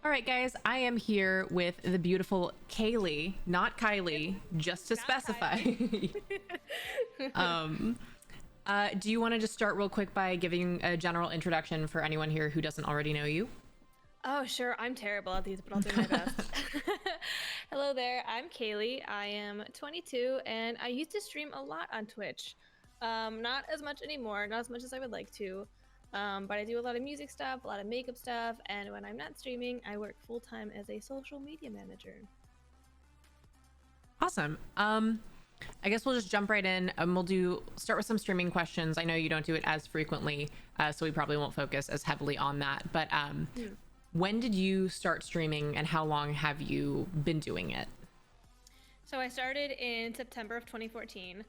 All right, guys, I am here with the beautiful Kaylee, not Kylie, just to Not specify. Kylie. um, do you want to just start real quick by giving a general introduction for anyone here who doesn't already know you? Oh, sure. I'm terrible at these, but I'll do my best. Hello there. I'm Kaylee. I am 22 and I used to stream a lot on Twitch. Not as much anymore, not as much as I would like to. But I do a lot of music stuff, a lot of makeup stuff, and when I'm not streaming, I work full time as a social media manager. Awesome. I guess we'll just jump right in. We'll start with some streaming questions. I know you don't do it as frequently, so we probably won't focus as heavily on that. But when did you start streaming, and how long have you been doing it? So I started in September of 2014.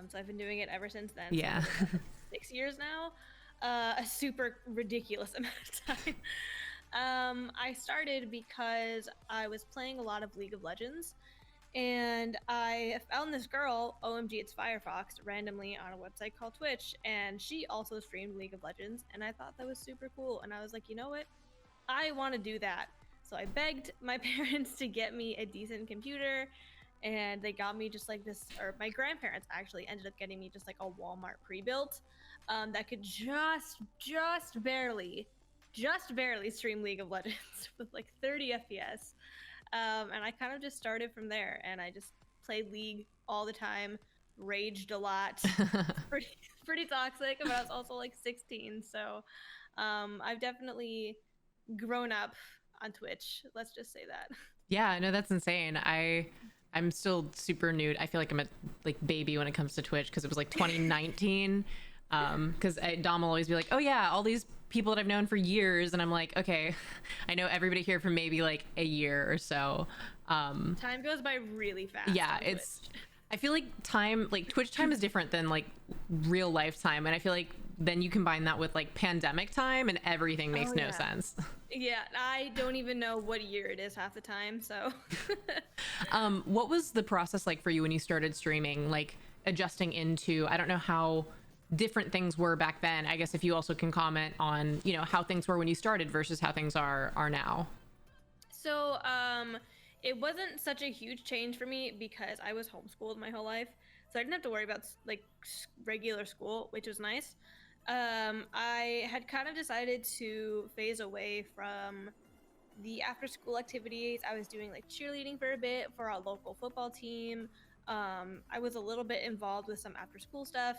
So I've been doing it ever since then. Yeah. So like 6 years now. A super ridiculous amount of time. I started because I was playing a lot of League of Legends, and I found this girl, OMG, it's Firefox, randomly on a website called Twitch, and she also streamed League of Legends, and I thought that was super cool, and I was like, you know what? I want to do that. So I begged my parents to get me a decent computer, and they got me just like this, or my grandparents actually ended up getting me just like a Walmart pre-built that could just barely stream League of Legends with like 30 FPS. And I kind of just started from there, and I just played League all the time, raged a lot, pretty pretty toxic, but I was also like 16, so I've definitely grown up on Twitch. Let's just say that. Yeah, no, that's insane. I'm still super new. I feel like I'm a like baby when it comes to Twitch because it was like 2019. Because Dom will always be like, "Oh yeah, all these people that I've known for years," and I'm like, "Okay, I know everybody here for maybe like a year or so." Time goes by really fast. Yeah, it's. I feel like time, like Twitch time, is different than like real life time, and I feel like then you combine that with like pandemic time, and everything makes no sense. Yeah, I don't even know what year it is half the time. So, What was the process like for you when you started streaming? Like adjusting into, I don't know how different things were back then. I guess if you also can comment on, how things were when you started versus how things are now. so it wasn't such a huge change for me because I was homeschooled my whole life, so I didn't have to worry about like regular school, which was nice. I had kind of decided to phase away from the after school activities. I was doing like cheerleading for a bit for our local football team. I was a little bit involved with some after school stuff.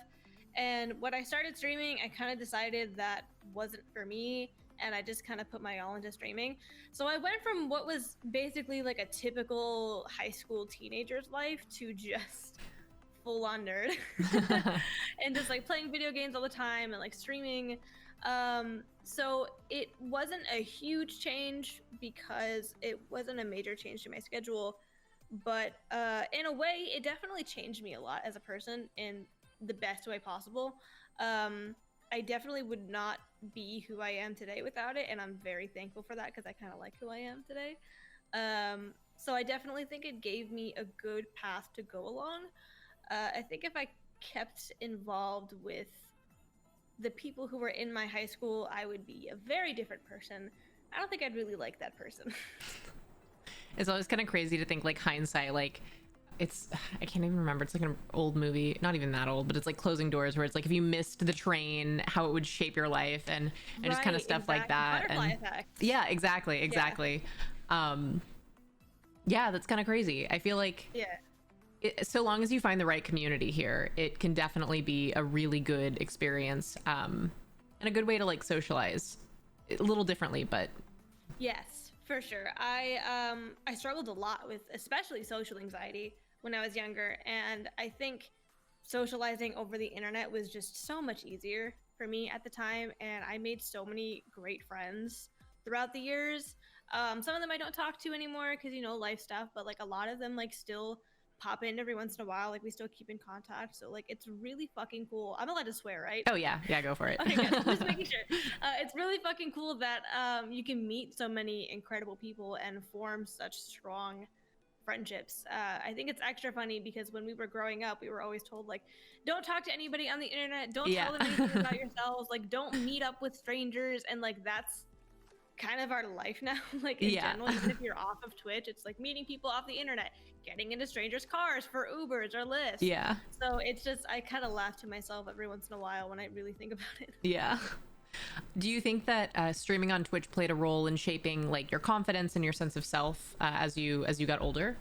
And when I started streaming, I kind of decided that wasn't for me. And I just kind of put my all into streaming. So I went from what was basically like a typical high school teenager's life to just full on nerd and just like playing video games all the time and like streaming. So it wasn't a huge change because it wasn't a major change to my schedule, but in a way it definitely changed me a lot as a person in the best way possible. I definitely would not be who I am today without it, and I'm very thankful for that because I kind of like who I am today. So I definitely think it gave me a good path to go along. I think if I kept involved with the people who were in my high school, I would be a very different person. I don't think I'd really like that person. It's always kind of crazy to think like hindsight, like I can't even remember. It's like an old movie, not even that old, but it's like Closing Doors, where it's like if you missed the train, how it would shape your life and just kind of stuff exactly. like that. Butterfly And effect. yeah, exactly. Yeah, that's kind of crazy. I feel like Yeah. so long as you find the right community here, it can definitely be a really good experience, and a good way to like socialize a little differently, but Yes, for sure. I struggled a lot with especially social anxiety when I was younger, and I think socializing over the internet was just so much easier for me at the time, and I made so many great friends throughout the years. Some of them I don't talk to anymore because life stuff, but like a lot of them like still pop in every once in a while. Like we still keep in contact, so like it's really fucking cool. I'm allowed to swear, right? oh yeah, go for it. Okay, good. Just making sure. It's really fucking cool that you can meet so many incredible people and form such strong friendships. I think it's extra funny because when we were growing up, we were always told like, don't talk to anybody on the internet, don't Yeah. tell them anything about yourselves, like don't meet up with strangers, and like that's kind of our life now. Like in general, even if you're off of Twitch, it's like meeting people off the internet, getting into strangers' cars for Ubers or Lyfts. Yeah. So it's just, I kind of laugh to myself every once in a while when I really think about it. Yeah. Do you think that streaming on Twitch played a role in shaping like your confidence and your sense of self as you got older?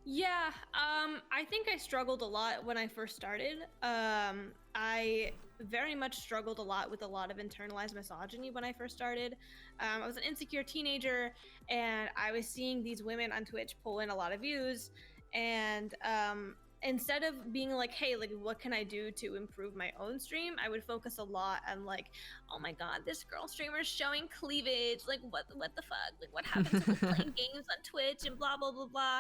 Yeah, I think I struggled a lot when I first started. I very much struggled a lot with a lot of internalized misogyny when I first started. I was an insecure teenager, and I was seeing these women on Twitch pull in a lot of views, and instead of being like, hey, like, what can I do to improve my own stream, I would focus a lot on like, oh my god, this girl streamer is showing cleavage, like what the fuck, like what happened to like playing games on Twitch and blah blah blah blah.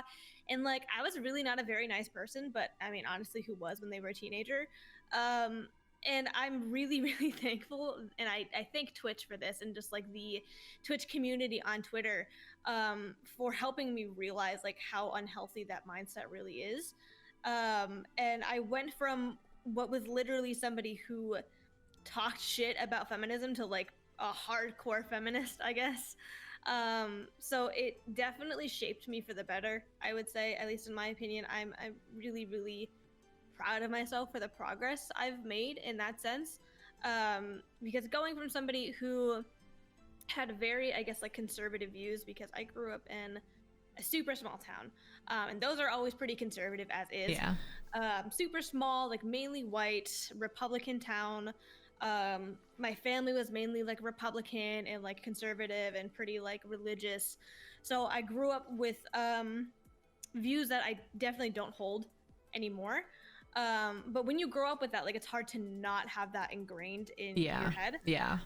And like, I was really not a very nice person, but I mean, honestly, who was when they were a teenager? And I'm really, really thankful, and I thank Twitch for this, and just like the Twitch community on Twitter, for helping me realize like how unhealthy that mindset really is. And I went from what was literally somebody who talked shit about feminism to like a hardcore feminist, I guess. So it definitely shaped me for the better, I would say, at least in my opinion. I'm really, really proud of myself for the progress I've made in that sense. Because going from somebody who had very, I guess, like conservative views, because I grew up in a super small town, and those are always pretty conservative as is. Yeah. Super small, like mainly white Republican town. My family was mainly like Republican and like conservative and pretty like religious, so I grew up with views that I definitely don't hold anymore. But when you grow up with that, like, it's hard to not have that ingrained in your head. Yeah.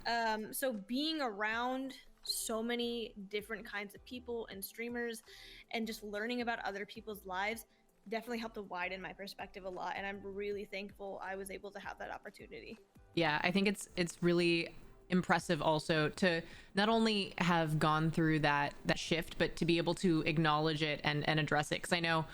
So being around so many different kinds of people and streamers and just learning about other people's lives definitely helped to widen my perspective a lot, and I'm really thankful I was able to have that opportunity. Yeah, I think it's really impressive also to not only have gone through that shift, but to be able to acknowledge it and address it, because I know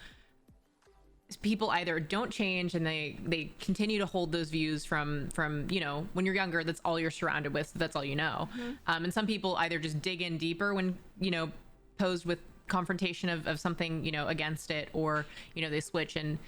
people either don't change and they continue to hold those views from you know, when you're younger, that's all you're surrounded with, so that's all you know. And some people either just dig in deeper when, you know, posed with confrontation of something, you know, against it, or, you know, they switch. And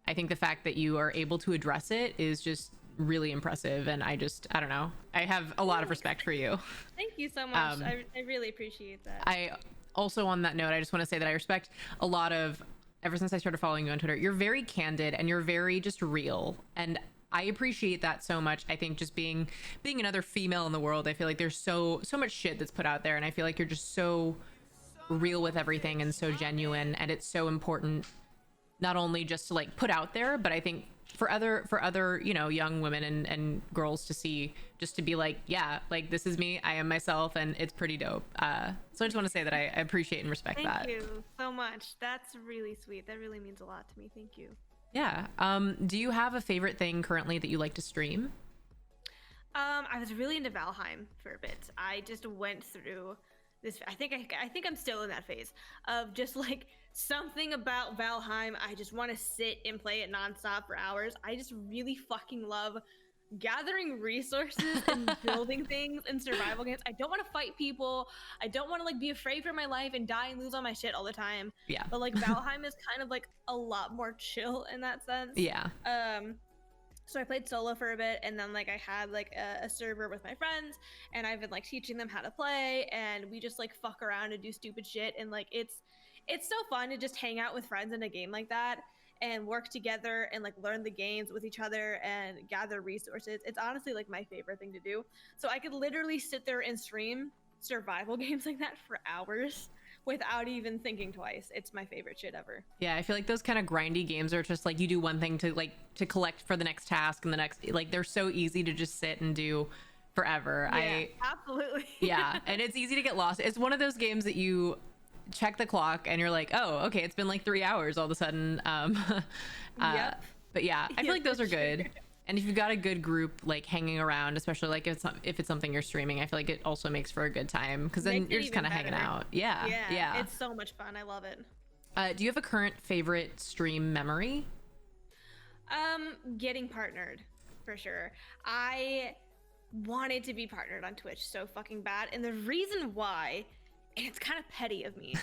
I think the fact that you are able to address it is just really impressive, and I don't know, I have a lot of respect for you. Thank you so much. I really appreciate that. I also, on that note, I just want to say that I respect a lot of, ever since I started following you on Twitter, you're very candid and you're very just real, and I appreciate that so much. I think just being another female in the world, I feel like there's so much shit that's put out there, and I feel like you're just so real with everything and so genuine, and it's so important not only just to like put out there, but I think for other you know, young women and girls to see, just to be like, yeah, like, this is me, I am myself, and it's pretty dope. So I just want to say that I appreciate and respect that. Thank you so much. That's really sweet. That really means a lot to me. Thank you. Yeah. Do you have a favorite thing currently that you like to stream? I was really into Valheim for a bit. I just went through this. I think I'm still in that phase of just like something about Valheim. I just want to sit and play it nonstop for hours. I just really fucking love gathering resources and building things in survival games. I don't want to fight people. I don't want to like be afraid for my life and die and lose all my shit all the time. Yeah. But like Valheim is kind of like a lot more chill in that sense. Yeah. So I played solo for a bit, and then like I had like a server with my friends, and I've been like teaching them how to play, and we just like fuck around and do stupid shit, and like it's so fun to just hang out with friends in a game like that and work together and like learn the games with each other and gather resources. It's honestly like my favorite thing to do. So I could literally sit there and stream survival games like that for hours without even thinking twice. It's my favorite shit ever. Yeah, I feel like those kind of grindy games are just like, you do one thing to collect for the next task, and the next, like, they're so easy to just sit and do forever. Yeah, absolutely. Yeah, and it's easy to get lost. It's one of those games that you check the clock and you're like, oh, okay, it's been like 3 hours all of a sudden. Yep. But yeah, I feel like those are good. And if you've got a good group like hanging around, especially like if it's something you're streaming, I feel like it also makes for a good time, because then you're just kind of hanging out. Yeah. It's so much fun. I love it. Do you have a current favorite stream memory? Getting partnered, for sure. I wanted to be partnered on Twitch so fucking bad. And the reason why, and it's kind of petty of me,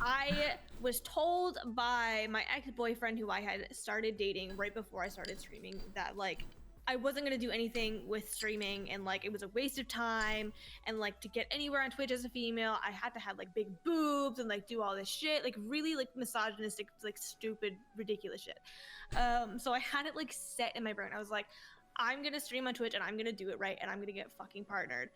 I was told by my ex-boyfriend who I had started dating right before I started streaming that like I wasn't gonna do anything with streaming, and like it was a waste of time, and like to get anywhere on Twitch as a female I had to have like big boobs and like do all this shit, like really like misogynistic, like stupid, ridiculous shit. So I had it like set in my brain. I was like, I'm gonna stream on Twitch and I'm gonna do it right and I'm gonna get fucking partnered.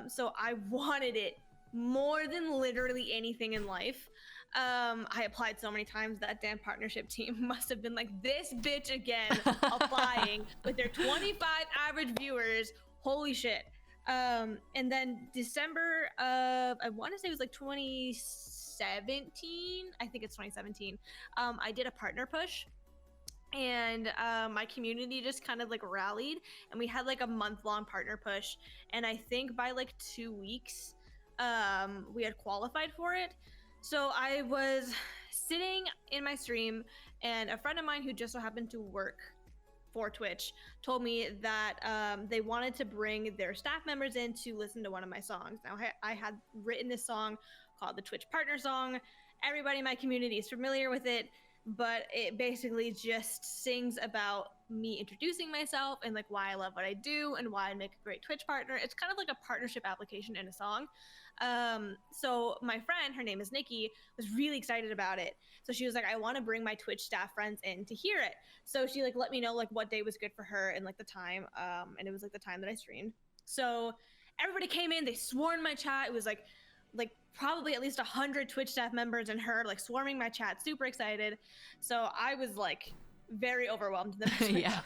So I wanted it more than literally anything in life. I applied so many times, that damn partnership team must have been like, this bitch again applying with their 25 average viewers. Holy shit. And then December of, I want to say it was like 2017. I think it's 2017. I did a partner push, and my community just kind of like rallied, and we had like a month-long partner push, and I think by like 2 weeks we had qualified for it. So I was sitting in my stream, and a friend of mine who just so happened to work for Twitch told me that they wanted to bring their staff members in to listen to one of my songs. Now I had written this song called the Twitch Partner Song. Everybody in my community is familiar with it, but it basically just sings about me introducing myself and like why I love what I do and why I make a great Twitch partner. It's kind of like a partnership application in a song. So my friend, her name is Nikki, was really excited about it. So she was like, I want to bring my Twitch staff friends in to hear it. So she like let me know like what day was good for her and like the time. And it was like the time that I streamed. So everybody came in, they swarmed my chat. It was like probably at least 100 Twitch staff members and her like swarming my chat, super excited. So I was like very overwhelmed. Yeah.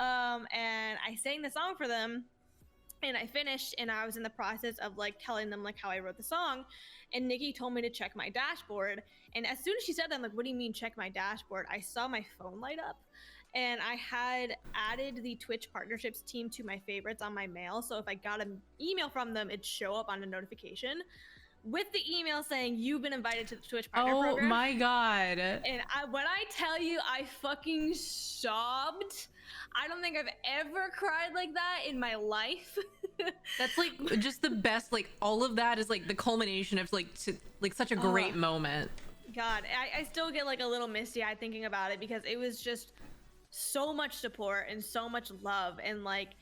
And I sang the song for them, and I finished, and I was in the process of like telling them like how I wrote the song, and Nikki told me to check my dashboard. And as soon as she said that, I'm like, what do you mean check my dashboard? I saw my phone light up, and I had added the Twitch partnerships team to my favorites on my mail. So if I got an email from them, it'd show up on a notification with the email saying you've been invited to the Twitch partner program. Oh my god. And when I tell you, I fucking sobbed. I don't think I've ever cried like that in my life. That's like just the best. Like all of that is like the culmination of like such a great moment. God, I still get like a little misty-eyed thinking about it, because it was just so much support and so much love, and like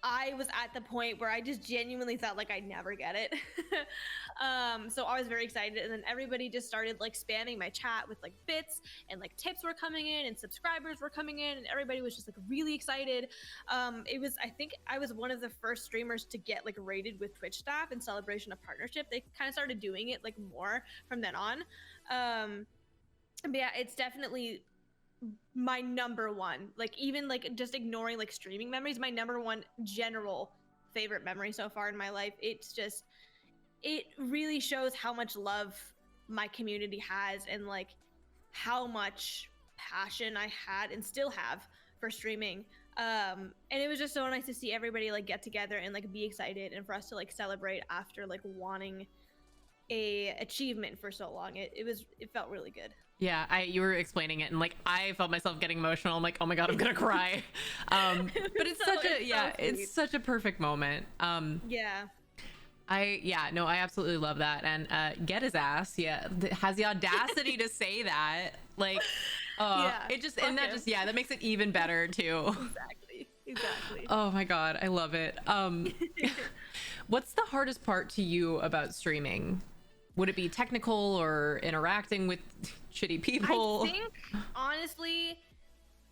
I was at the point where I just genuinely thought like I'd never get it. So I was very excited, and then everybody just started like spamming my chat with like bits, and like tips were coming in and subscribers were coming in, and everybody was just like really excited. I think I was one of the first streamers to get like rated with Twitch staff in celebration of partnership. They kind of started doing it like more from then on. But yeah, it's definitely my number one, like even like just ignoring like streaming memories, my number one general favorite memory so far in my life. It's just, it really shows how much love my community has, and like how much passion I had and still have for streaming. And it was just so nice to see everybody like get together and like be excited, and for us to like celebrate after like wanting a achievement for so long. It felt really good. Yeah, you were explaining it, and like I felt myself getting emotional. I'm like, oh my god, I'm gonna cry. But it's it's such a perfect moment. I absolutely love that. And get his ass, has the audacity to say that. Like, it just, and that just, that makes it even better too. Exactly. Oh my god, I love it. What's the hardest part to you about streaming? Would it be technical or interacting with shitty people? I think honestly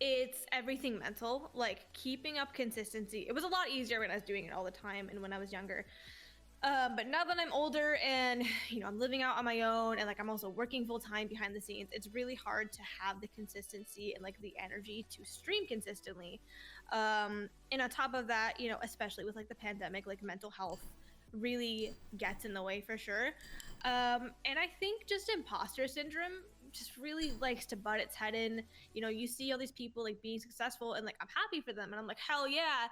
it's everything mental, like keeping up consistency. It was a lot easier when I was doing it all the time and when I was younger. But now that I'm older and I'm living out on my own, and like I'm also working full time behind the scenes, it's really hard to have the consistency and like the energy to stream consistently. And on top of that, especially with like the pandemic, like mental health really gets in the way for sure. And I think just imposter syndrome just really likes to butt its head in. You see all these people like being successful, and like I'm happy for them, and I'm like, hell yeah,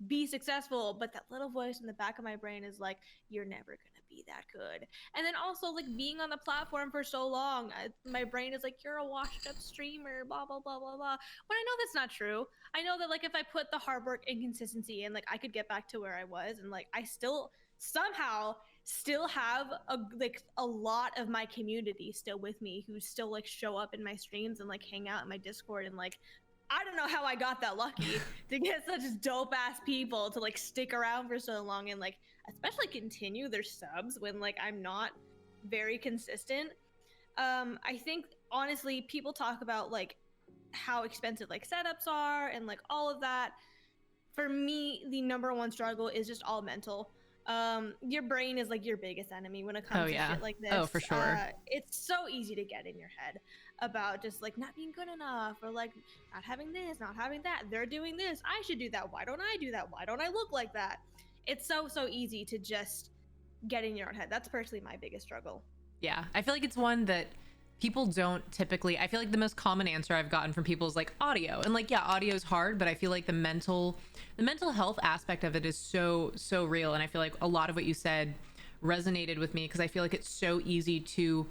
be successful. But that little voice in the back of my brain is like, you're never gonna be that good. And then also like being on the platform for so long, my brain is like, you're a washed up streamer, blah blah blah blah blah. But I know that's not true. I know that like if I put the hard work and consistency in, like I could get back to where I was, and like I still somehow still have a lot of my community still with me who still like show up in my streams and like hang out in my Discord, and like I don't know how I got that lucky to get such dope ass people to like stick around for so long and like especially continue their subs when like I'm not very consistent. I think honestly people talk about like how expensive like setups are and like all of that. For me, the number one struggle is just all mental. Your brain is like your biggest enemy when it comes to shit like this. Oh, for sure. It's so easy to get in your head about just like not being good enough, or like not having this, not having that. They're doing this, I should do that. Why don't I do that? Why don't I look like that? It's so easy to just get in your own head. That's personally my biggest struggle. Yeah, I feel like it's one that people don't typically, I feel like the most common answer I've gotten from people is like audio, and like, yeah, audio is hard, but I feel like the mental health aspect of it is so real. And I feel like a lot of what you said resonated with me, because I feel like it's so easy to,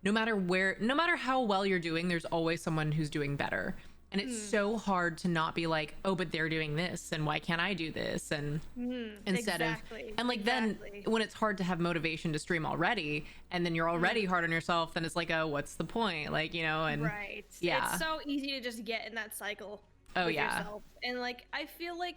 no matter how well you're doing, there's always someone who's doing better. And it's so hard to not be like, oh, but they're doing this, and why can't I do this? And instead of, and like, then when it's hard to have motivation to stream already, and then you're already hard on yourself, then it's like, oh, what's the point? Like, you know, and right. Yeah. It's so easy to just get in that cycle. Oh yeah. Yourself. And like, I feel like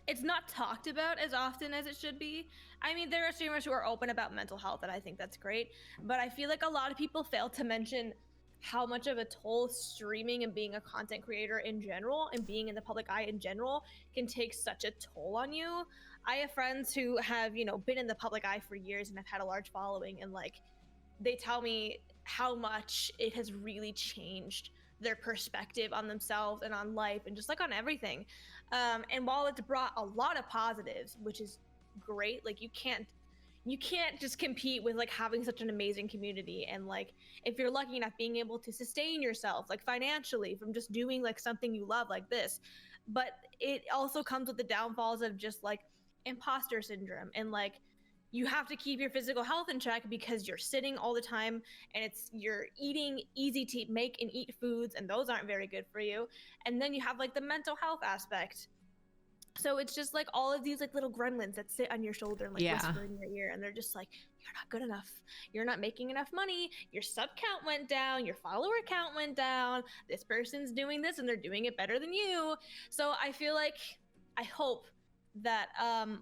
it's not talked about as often as it should be. I mean, there are streamers who are open about mental health, and I think that's great. But I feel like a lot of people fail to mention how much of a toll streaming and being a content creator in general and being in the public eye in general can take such a toll on you. I have friends who have, you know, been in the public eye for years and have had a large following, and like they tell me how much it has really changed their perspective on themselves and on life and just like on everything. And while it's brought a lot of positives, which is great, like you can't just compete with like having such an amazing community, and like if you're lucky enough being able to sustain yourself like financially from just doing like something you love like this. But it also comes with the downfalls of just like imposter syndrome, and like you have to keep your physical health in check because you're sitting all the time, and you're eating easy to make and eat foods, and those aren't very good for you. And then you have like the mental health aspect. So it's just like all of these like little gremlins that sit on your shoulder and like whisper in your ear, and they're just like, you're not good enough, you're not making enough money, your sub count went down, your follower count went down, this person's doing this and they're doing it better than you. So I feel like, I hope that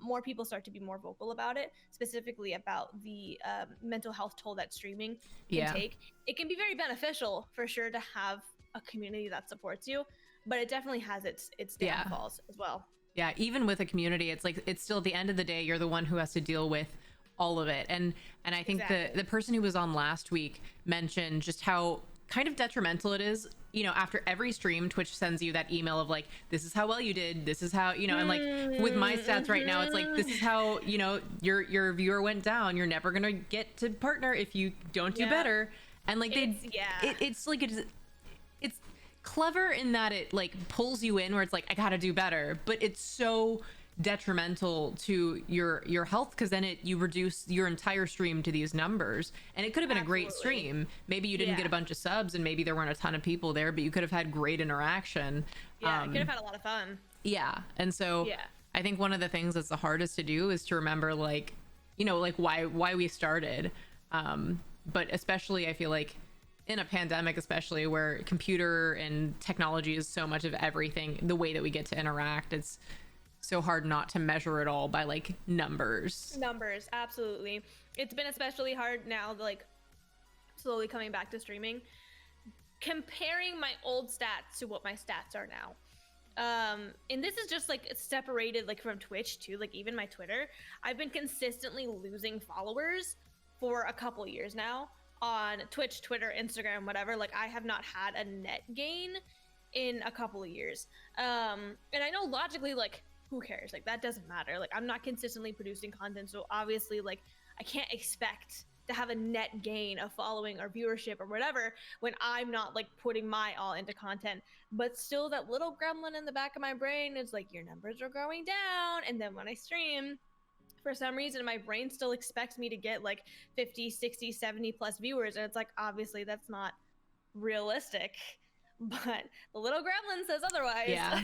more people start to be more vocal about it, specifically about the mental health toll that streaming can take. It can be very beneficial for sure to have a community that supports you, but it definitely has its downfalls as well. Yeah, even with a community, it's like, it's still at the end of the day, you're the one who has to deal with all of it. And I think the person who was on last week mentioned just how kind of detrimental it is, you know, after every stream, Twitch sends you that email of like, this is how well you did, this is how, you know, and like with my stats right now, it's like, this is how, you know, your viewer went down, you're never gonna get to partner if you don't do better. And like it's like it's clever in that it like pulls you in where it's like, I gotta do better, but it's so detrimental to your health, because then you reduce your entire stream to these numbers. And it could have been a great stream, maybe you didn't get a bunch of subs and maybe there weren't a ton of people there, but you could have had great interaction. You could have had a lot of fun. And so I think one of the things that's the hardest to do is to remember, like, you know, like why we started, but especially I feel like in a pandemic, especially where computer and technology is so much of everything, the way that we get to interact, it's so hard not to measure it all by like numbers. Absolutely. It's been especially hard now, like slowly coming back to streaming, comparing my old stats to what my stats are now. And this is just like separated like from Twitch too, like even my Twitter, I've been consistently losing followers for a couple years now on Twitch, Twitter, Instagram, whatever. Like I have not had a net gain in a couple of years. And I know logically, like, who cares? Like that doesn't matter. Like I'm not consistently producing content, so obviously like I can't expect to have a net gain of following or viewership or whatever when I'm not like putting my all into content. But still, that little gremlin in the back of my brain is like, your numbers are going down. And then when I stream, for some reason my brain still expects me to get like 50, 60, 70 plus viewers, and it's like, obviously that's not realistic, but the little gremlin says otherwise. Yeah.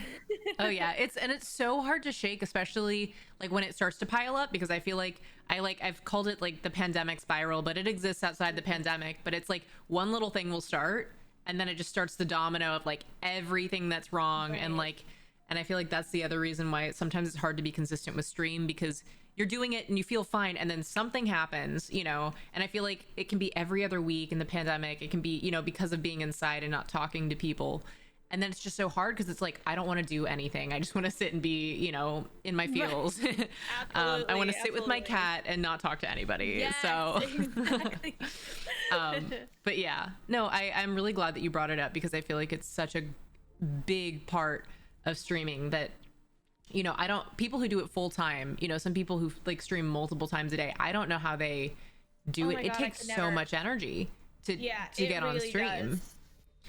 Oh yeah. It's so hard to shake, especially like when it starts to pile up, because I feel like I've called it like the pandemic spiral, but it exists outside the pandemic. But it's like one little thing will start, and then it just starts the domino of like everything that's wrong. Right. And I feel like that's the other reason why sometimes it's hard to be consistent with stream, because you're doing it and you feel fine, and then something happens, you know. And I feel like it can be every other week in the pandemic. It can be, you know, because of being inside and not talking to people. And then it's just so hard because it's like, I don't want to do anything. I just want to sit and be, you know, in my feels. Right. I want to sit with my cat and not talk to anybody. Yes, So exactly. but yeah, no, I'm really glad that you brought it up, because I feel like it's such a big part of streaming that, you know, people who do it full time, you know, some people who like stream multiple times a day, I don't know how they do it. It takes so much energy to get on stream. Does.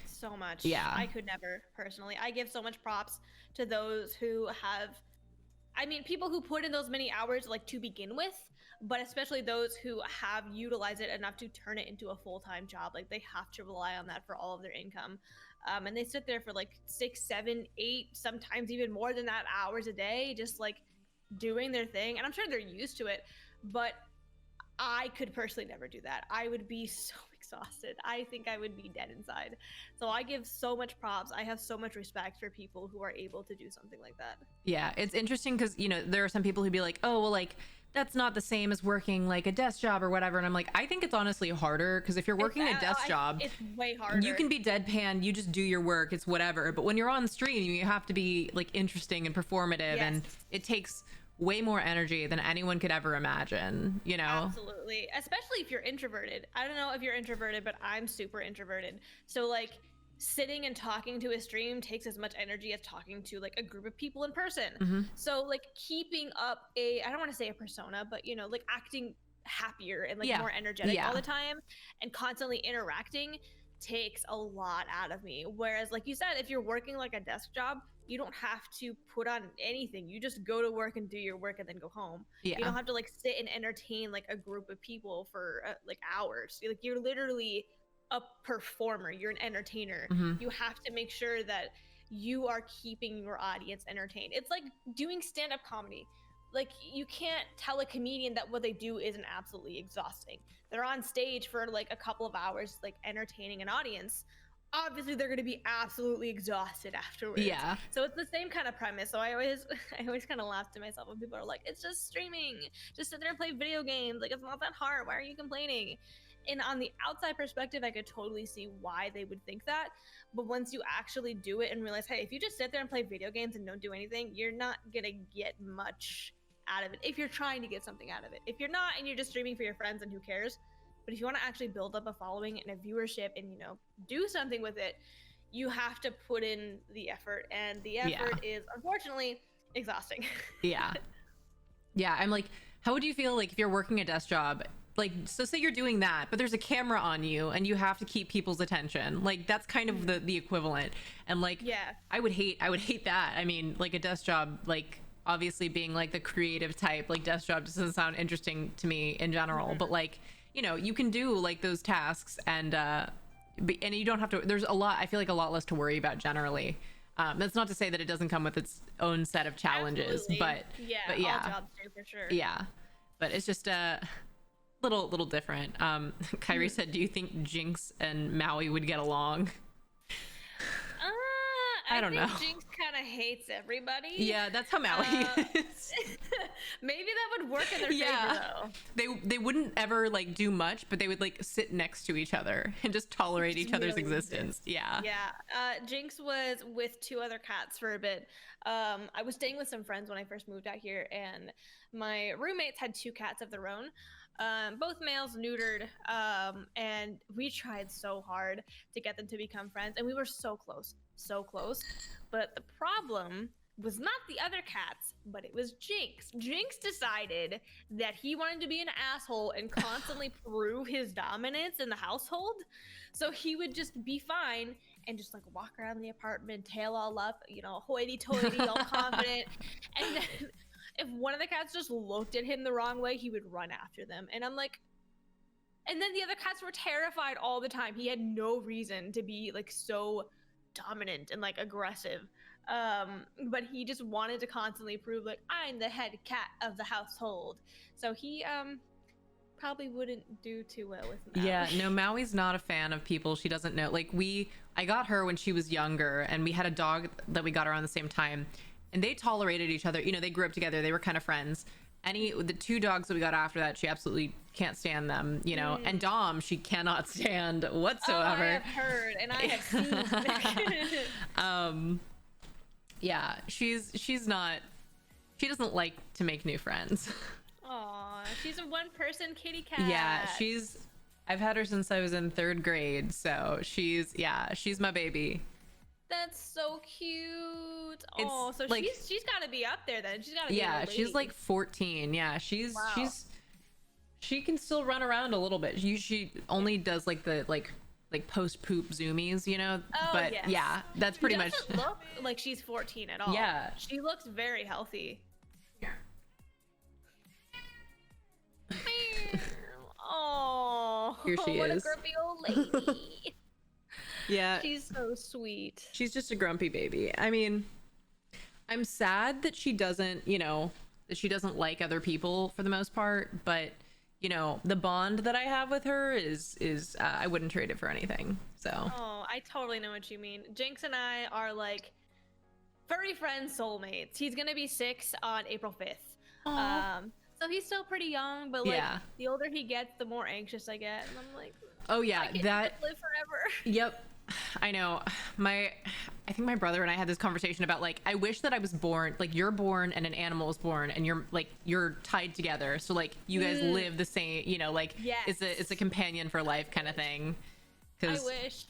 So much. Yeah. I could never, personally. I give so much props to those who have, I mean, people who put in those many hours like to begin with, but especially those who have utilized it enough to turn it into a full-time job. Like they have to rely on that for all of their income. And they sit there for like 6, 7, 8, sometimes even more than that hours a day, just like doing their thing. And I'm sure they're used to it, but I could personally never do that. I would be so exhausted. I think I would be dead inside. So I give so much props. I have so much respect for people who are able to do something like that. Yeah, it's interesting because, you know, there are some people who'd be like, oh, well, like, that's not the same as working like a desk job or whatever. And I'm like, I think it's honestly harder, because if you're working a desk job, it's way harder. You can be deadpan, you just do your work, it's whatever. But when you're on stream, you have to be like interesting and performative, and it takes way more energy than anyone could ever imagine, you know? Absolutely. Especially if you're introverted. I don't know if you're introverted, but I'm super introverted. So like sitting and talking to a stream takes as much energy as talking to like a group of people in person. So like keeping up I don't want to say a persona, but you know, like acting happier and like more energetic all the time and constantly interacting takes a lot out of me. Whereas like you said, if you're working like a desk job, you don't have to put on anything. You just go to work and do your work and then go home. You don't have to like sit and entertain like a group of people for like hours. Like you're literally a performer, you're an entertainer. You have to make sure that you are keeping your audience entertained. It's like doing stand-up comedy. Like you can't tell a comedian that what they do isn't absolutely exhausting. They're on stage for like a couple of hours, like entertaining an audience. Obviously they're going to be absolutely exhausted afterwards. So it's the same kind of premise. So I always kind of laugh to myself when people are like, it's just streaming, just sit there and play video games, like it's not that hard, why are you complaining? And on the outside perspective, I could totally see why they would think that. But once you actually do it and realize, hey, if you just sit there and play video games and don't do anything, you're not gonna get much out of it if you're trying to get something out of it. If you're not and you're just streaming for your friends, and who cares? But if you want to actually build up a following and a viewership and, you know, do something with it, you have to put in the effort, and the effort is unfortunately exhausting. Yeah, I'm like, how would you feel like if you're working a desk job? Like, so say you're doing that, but there's a camera on you and you have to keep people's attention. Like that's kind of the equivalent. And like, I would hate that. I mean, like a desk job, like obviously being like the creative type, like desk job just doesn't sound interesting to me in general, but like, you know, you can do like those tasks and you don't have to, there's a lot, I feel like a lot less to worry about generally. That's not to say that it doesn't come with its own set of challenges, but all jobs do for sure. Yeah, but it's just little different. K4iley said, do you think Jinx and Maui would get along? I don't know. Jinx kind of hates everybody. Yeah, that's how Maui is. Maybe that would work in their favor though. They wouldn't ever like do much, but they would like sit next to each other and just tolerate each other's existence. Yeah. Jinx was with 2 other cats for a bit. I was staying with some friends when I first moved out here, and my roommates had 2 cats of their own. Both males, neutered, and we tried so hard to get them to become friends, and we were so close. But the problem was not the other cats, but it was Jinx. Jinx decided that he wanted to be an asshole and constantly prove his dominance in the household. So he would just be fine and just like walk around the apartment, tail all up, you know, hoity-toity, all confident, and then if one of the cats just looked at him the wrong way, he would run after them. And I'm like, and then the other cats were terrified all the time. He had no reason to be like so dominant and like aggressive. But he just wanted to constantly prove like I'm the head cat of the household. So he probably wouldn't do too well with Maui. Yeah, no, Maui's not a fan of people she doesn't know. Like I got her when she was younger, and we had a dog that we got around the same time, and they tolerated each other. You know, they grew up together. They were kind of friends. The 2 dogs that we got after that, she absolutely can't stand them, you know. And Dom, she cannot stand whatsoever. Oh, I have heard and I have seen. Yeah, she doesn't like to make new friends. Aw, she's a one-person kitty cat. Yeah, I've had her since I was in 3rd grade, so she's my baby. That's so cute. Oh, so like, she's got to be up there then. She's got to be. Yeah, she's like 14. Yeah, she can still run around a little bit. She only does like the like post poop zoomies, you know. Oh, but yes. yeah, that's pretty much. Doesn't look like she's 14 at all. Yeah, she looks very healthy. Yeah. Oh, here she what is. a grumpy old lady. Yeah, she's so sweet. She's just a grumpy baby. I mean, I'm sad that she doesn't, like other people for the most part, but you know, the bond that I have with her is I wouldn't trade it for anything. So. Oh, I totally know what you mean. Jinx and I are like furry friends, soulmates. He's gonna be 6 on April 5th. So he's still pretty young, but like the older he gets, the more anxious I get, and I'm like, oh yeah, that live forever. Yep. I know. I think my brother and I had this conversation about like, I wish that I was born, like you're born and an animal was born and you're tied together. So like you guys live the same, you know, like it's a companion for life kind of thing. I wish.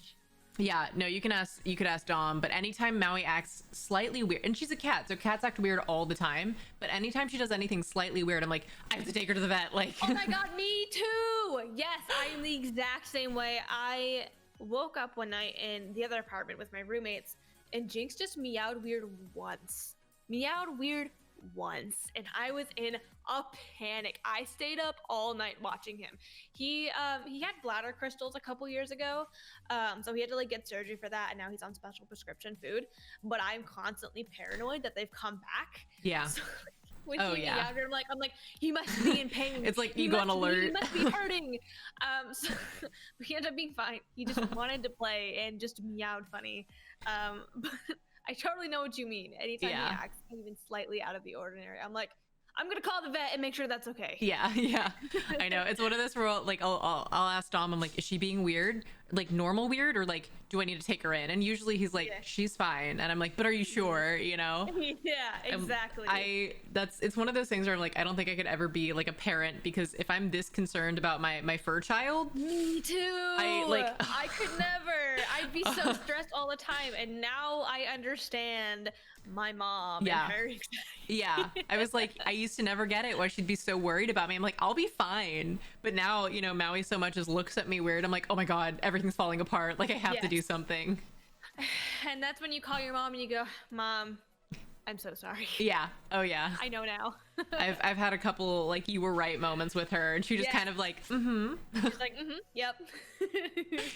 Yeah, no, you could ask Dom, but anytime Maui acts slightly weird, and she's a cat, so cats act weird all the time, but anytime she does anything slightly weird, I'm like, I have to take her to the vet. Like, oh my God, me too. Yes, I am the exact same way. I woke up one night in the other apartment with my roommates, and Jinx just meowed weird once. And I was in a panic. I stayed up all night watching him. He had bladder crystals a couple years ago, so he had to like get surgery for that, and now he's on special prescription food. But I'm constantly paranoid that they've come back. Yeah. So, when he meowed, I'm like, he must be in pain. It's like you go on alert. He must be hurting. So he ended up being fine. He just wanted to play and just meowed funny. But I totally know what you mean. Anytime he acts even slightly out of the ordinary, I'm like, I'm gonna call the vet and make sure that's okay. Yeah. I know. It's one of those where like I'll ask Dom, I'm like, is she being weird? Like normal weird, or like do I need to take her in? And usually he's like, she's fine. And I'm like, but are you sure? You know? Yeah, exactly. It's one of those things where I'm like, I don't think I could ever be like a parent, because if I'm this concerned about my fur child, me too. I could never. I'd be so stressed all the time. And now I understand my mom and her anxiety. Yeah, I was like, I used to never get it, why she'd be so worried about me. I'm like, I'll be fine. But now, you know, Maui so much as looks at me weird. I'm like, oh my God, everything's falling apart. Like I have to do something. And that's when you call your mom and you go, Mom, I'm so sorry. Yeah. Oh yeah. I know now. I've had a couple like you were right moments with her, and she just kind of like, She's like, yep.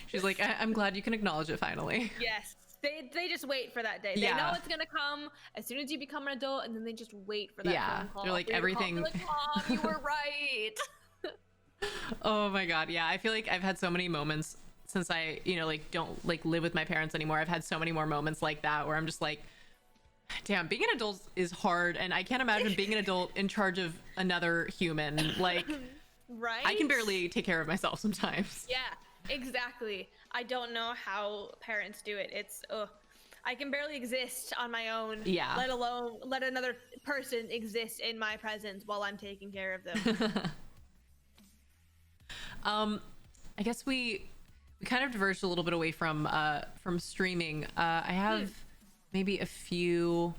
She's like, I'm glad you can acknowledge it finally. Yes. They just wait for that day. They know it's gonna come as soon as you become an adult, and then they just wait for that phone call. They're like, everything. They're like, Mom, you were right. Oh my God, yeah. I feel like I've had so many moments since I, you know, like don't like live with my parents anymore. I've had so many more moments like that where I'm just like, damn, being an adult is hard, and I can't imagine being an adult in charge of another human. Like, right? I can barely take care of myself sometimes. Yeah, exactly. I don't know how parents do it. It's I can barely exist on my own. Yeah. Let alone let another person exist in my presence while I'm taking care of them. I guess we kind of diverged a little bit away from streaming. I have maybe a few.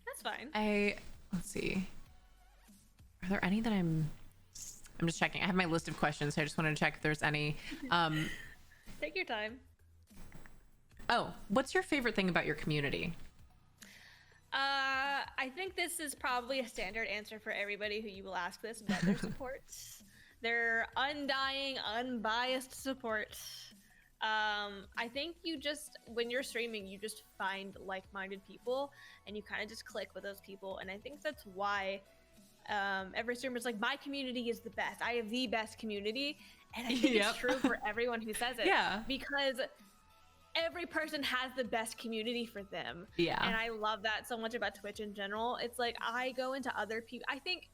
That's fine. Let's see. Are there any that I'm just checking. I have my list of questions, so I just wanted to check if there's any. Take your time. Oh, what's your favorite thing about your community? I think this is probably a standard answer for everybody who you will ask this, but their support, their undying, unbiased support. I think you just, when you're streaming, you just find like-minded people and you kind of just click with those people. And I think that's why every streamer's like, my community is the best. I have the best community. And I think it's true for everyone who says it. Yeah. Because every person has the best community for them. Yeah. And I love that so much about Twitch in general. It's like, I go into other people. I think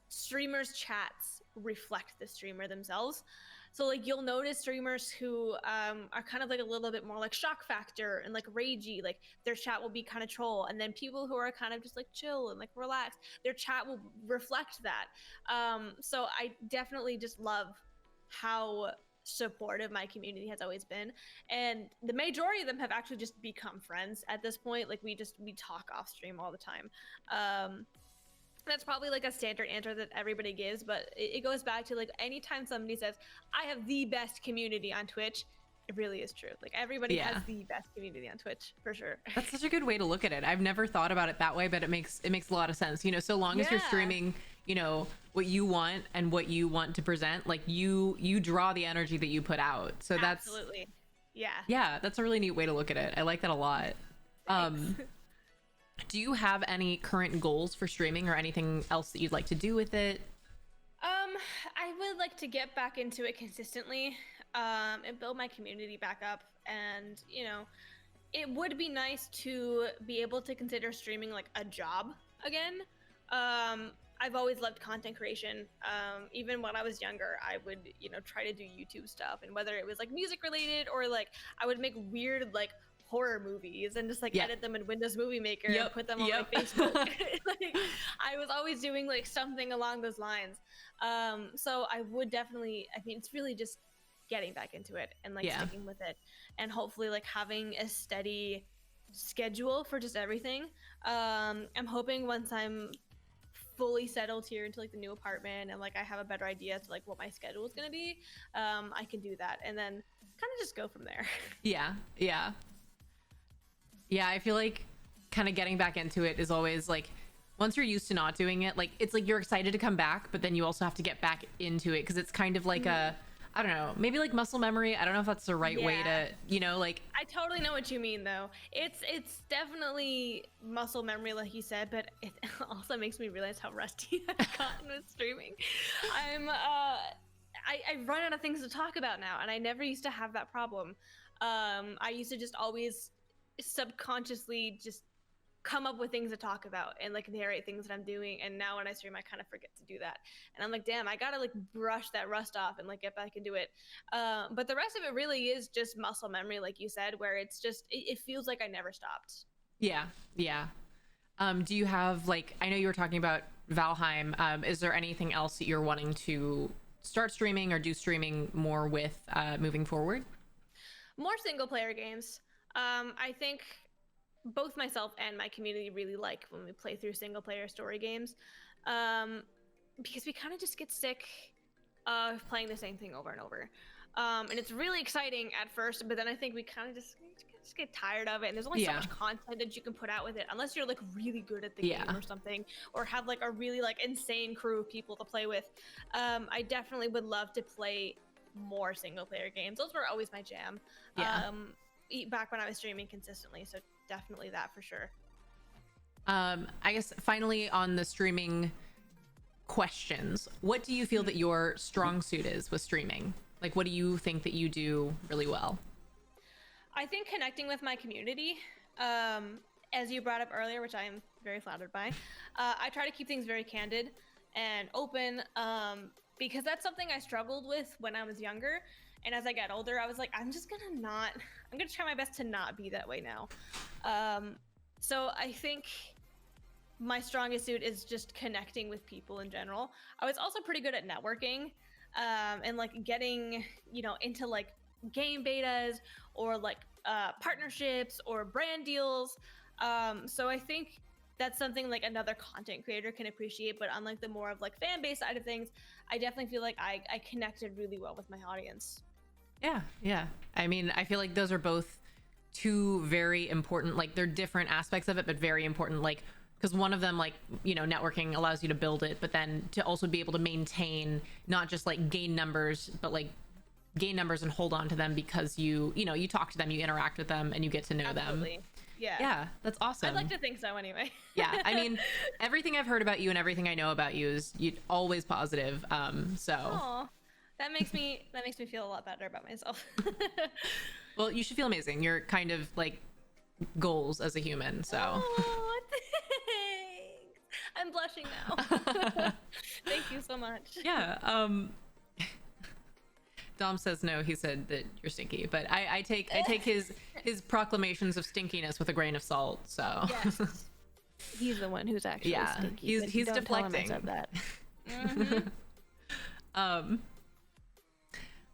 streamers' chats reflect the streamer themselves. So like you'll notice streamers who are kind of like a little bit more like shock factor and like ragey, like their chat will be kind of troll, and then people who are kind of just like chill and like relaxed, their chat will reflect that. So I definitely just love how supportive my community has always been, and the majority of them have actually just become friends at this point. Like we talk off stream all the time. That's probably like a standard answer that everybody gives, but it goes back to like anytime somebody says, I have the best community on Twitch, it really is true. Like everybody has the best community on Twitch for sure. That's such a good way to look at it. I've never thought about it that way, but it makes a lot of sense. You know, so long as you're streaming, you know, what you want and what you want to present, like you draw the energy that you put out. So that's absolutely, that's a really neat way to look at it. I like that a lot. Thanks. Do you have any current goals for streaming or anything else that you'd like to do with it? I would like to get back into it consistently, and build my community back up. And, you know, it would be nice to be able to consider streaming like a job again. I've always loved content creation. Even when I was younger, I would, you know, try to do YouTube stuff, and whether it was like music related or like I would make weird like horror movies and just like edit them in Windows Movie Maker and put them on like Facebook. Like, I was always doing like something along those lines. So I would definitely, I mean, it's really just getting back into it and like sticking with it, and hopefully like having a steady schedule for just everything. I'm hoping once I'm fully settled here into like the new apartment and like I have a better idea to like what my schedule is going to be, I can do that and then kind of just go from there. Yeah, I feel like kind of getting back into it is always like, once you're used to not doing it, like it's like you're excited to come back, but then you also have to get back into it because it's kind of like a, I don't know, maybe like muscle memory. I don't know if that's the right way to, you know, like. I totally know what you mean though. It's definitely muscle memory, like you said, but it also makes me realize how rusty I've gotten with streaming. I run out of things to talk about now, and I never used to have that problem. I used to just always subconsciously just come up with things to talk about and like narrate things that I'm doing, and now when I stream I kind of forget to do that, and I'm like, damn, I gotta like brush that rust off and like get back into it. But the rest of it really is just muscle memory, like you said, where it's just it feels like I never stopped. Do you have, like, I know you were talking about Valheim, is there anything else that you're wanting to start streaming or do streaming more with moving forward? More single player games. I think both myself and my community really like when we play through single player story games, because we kind of just get sick of playing the same thing over and over. And it's really exciting at first, but then I think we kind of just get tired of it, and there's only so much content that you can put out with it unless you're like really good at the game or something, or have like a really like insane crew of people to play with. I definitely would love to play more single player games. Those were always my jam. Back when I was streaming consistently, so definitely that for sure. I guess finally on the streaming questions, what do you feel that your strong suit is with streaming? Like, what do you think that you do really well? I think connecting with my community, as you brought up earlier, which I am very flattered by. I try to keep things very candid and open, because that's something I struggled with when I was younger. And as I got older, I was like, I'm gonna try my best to not be that way now. So I think my strongest suit is just connecting with people in general. I was also pretty good at networking, and like getting, you know, into like game betas or like partnerships or brand deals. So I think that's something like another content creator can appreciate, but on like the more of like fan base side of things, I definitely feel like I connected really well with my audience. Yeah. I mean, I feel like those are both two very important, like they're different aspects of it, but very important, like because one of them, like, you know, networking allows you to build it, but then to also be able to maintain, not just like gain numbers, but like gain numbers and hold on to them because you know, you talk to them, you interact with them, and you get to know Absolutely. them. Yeah. Yeah, that's awesome. I'd like to think so anyway. Yeah, I mean, everything I've heard about you and everything I know about you is always positive. So. Aw, that makes me feel a lot better about myself. Well, you should feel amazing. You're kind of like goals as a human. So. Oh, thanks. I'm blushing now. Thank you so much. Yeah. Dom says no. He said that you're stinky, but I take his proclamations of stinkiness with a grain of salt. So. Yes. He's the one who's actually stinky. He's don't deflecting. tell him I said that. Mm-hmm.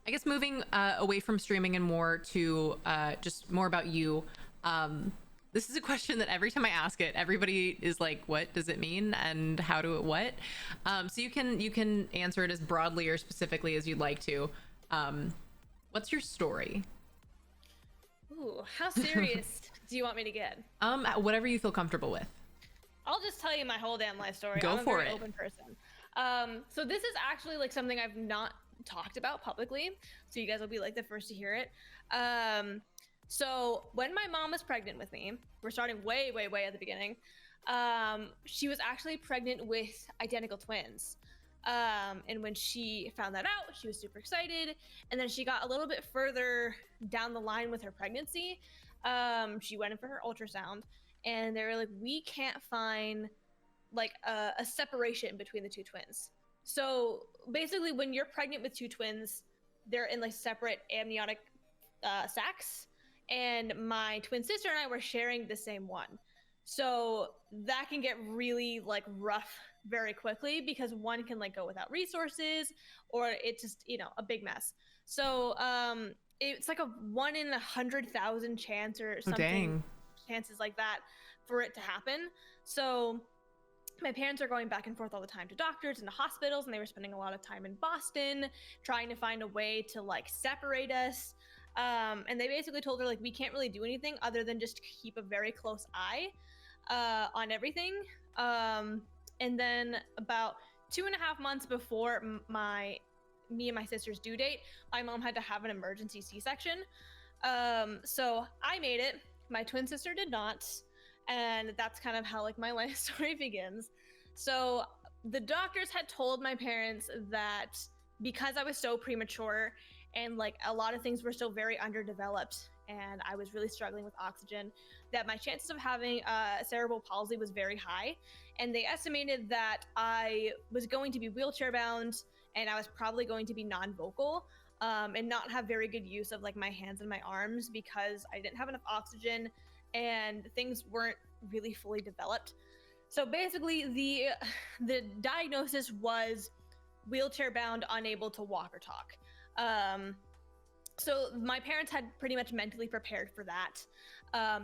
I guess moving away from streaming and more to just more about you. This is a question that every time I ask it, everybody is like, "What does it mean?" and "How do it what?" So you can answer it as broadly or specifically as you'd like to. What's your story? Ooh, how serious do you want me to get? Whatever you feel comfortable with. I'll just tell you my whole damn life story. Go I'm a for very it. open person. So this is actually like something I've not talked about publicly, so you guys will be like the first to hear it. So when my mom was pregnant with me, we're starting way at the beginning. She was actually pregnant with identical twins. And when she found that out, she was super excited. And then she got a little bit further down the line with her pregnancy. She went in for her ultrasound, and they were like, we can't find like a separation between the two twins. So basically, when you're pregnant with two twins, they're in like separate amniotic sacs. And my twin sister and I were sharing the same one. So that can get really like rough very quickly because one can like go without resources, or it's just, you know, a big mess. So it's like a 1 in 100,000 chance or something, chances like that for it to happen. So my parents are going back and forth all the time to doctors and to hospitals, and they were spending a lot of time in Boston trying to find a way to like separate us. And they basically told her like, we can't really do anything other than just keep a very close eye on everything. And then about 2.5 months before me and my sister's due date, my mom had to have an emergency C-section. So I made it. My twin sister did not. And that's kind of how like my life story begins. So the doctors had told my parents that because I was so premature and like a lot of things were still very underdeveloped and I was really struggling with oxygen, that my chances of having cerebral palsy was very high. And they estimated that I was going to be wheelchair bound and I was probably going to be non-vocal and not have very good use of like my hands and my arms because I didn't have enough oxygen and things weren't really fully developed. So basically the diagnosis was wheelchair bound, unable to walk or talk. So my parents had pretty much mentally prepared for that.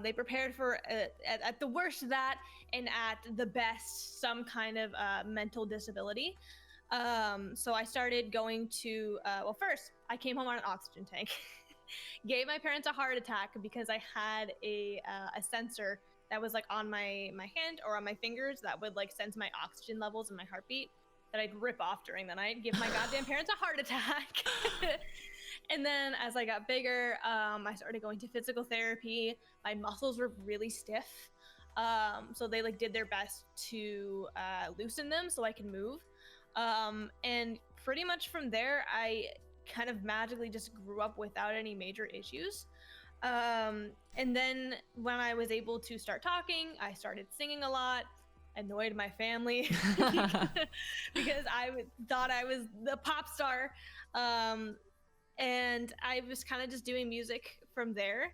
They prepared for at the worst that, and at the best some kind of mental disability. So I started going to well, first I came home on an oxygen tank. Gave my parents a heart attack because I had a sensor that was like on my hand or on my fingers that would like sense my oxygen levels and my heartbeat that I'd rip off during the night, give my goddamn parents a heart attack. And then as I got bigger, I started going to physical therapy. My muscles were really stiff. So they like did their best to loosen them so I can move. And pretty much from there, I kind of magically just grew up without any major issues. And then when I was able to start talking, I started singing a lot, annoyed my family because I thought I was the pop star. And I was kind of just doing music from there.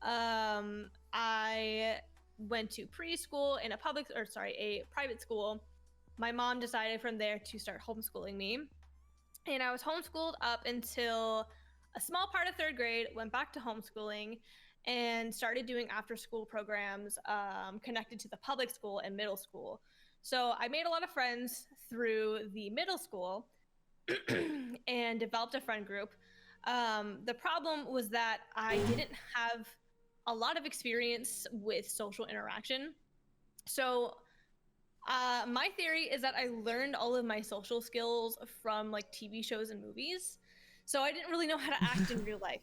I went to preschool in a private school. My mom decided from there to start homeschooling me. And I was homeschooled up until a small part of 3rd grade, went back to homeschooling and started doing after school programs connected to the public school and middle school. So I made a lot of friends through the middle school and developed a friend group. The problem was that I didn't have a lot of experience with social interaction. So My theory is that I learned all of my social skills from like TV shows and movies. So I didn't really know how to act in real life.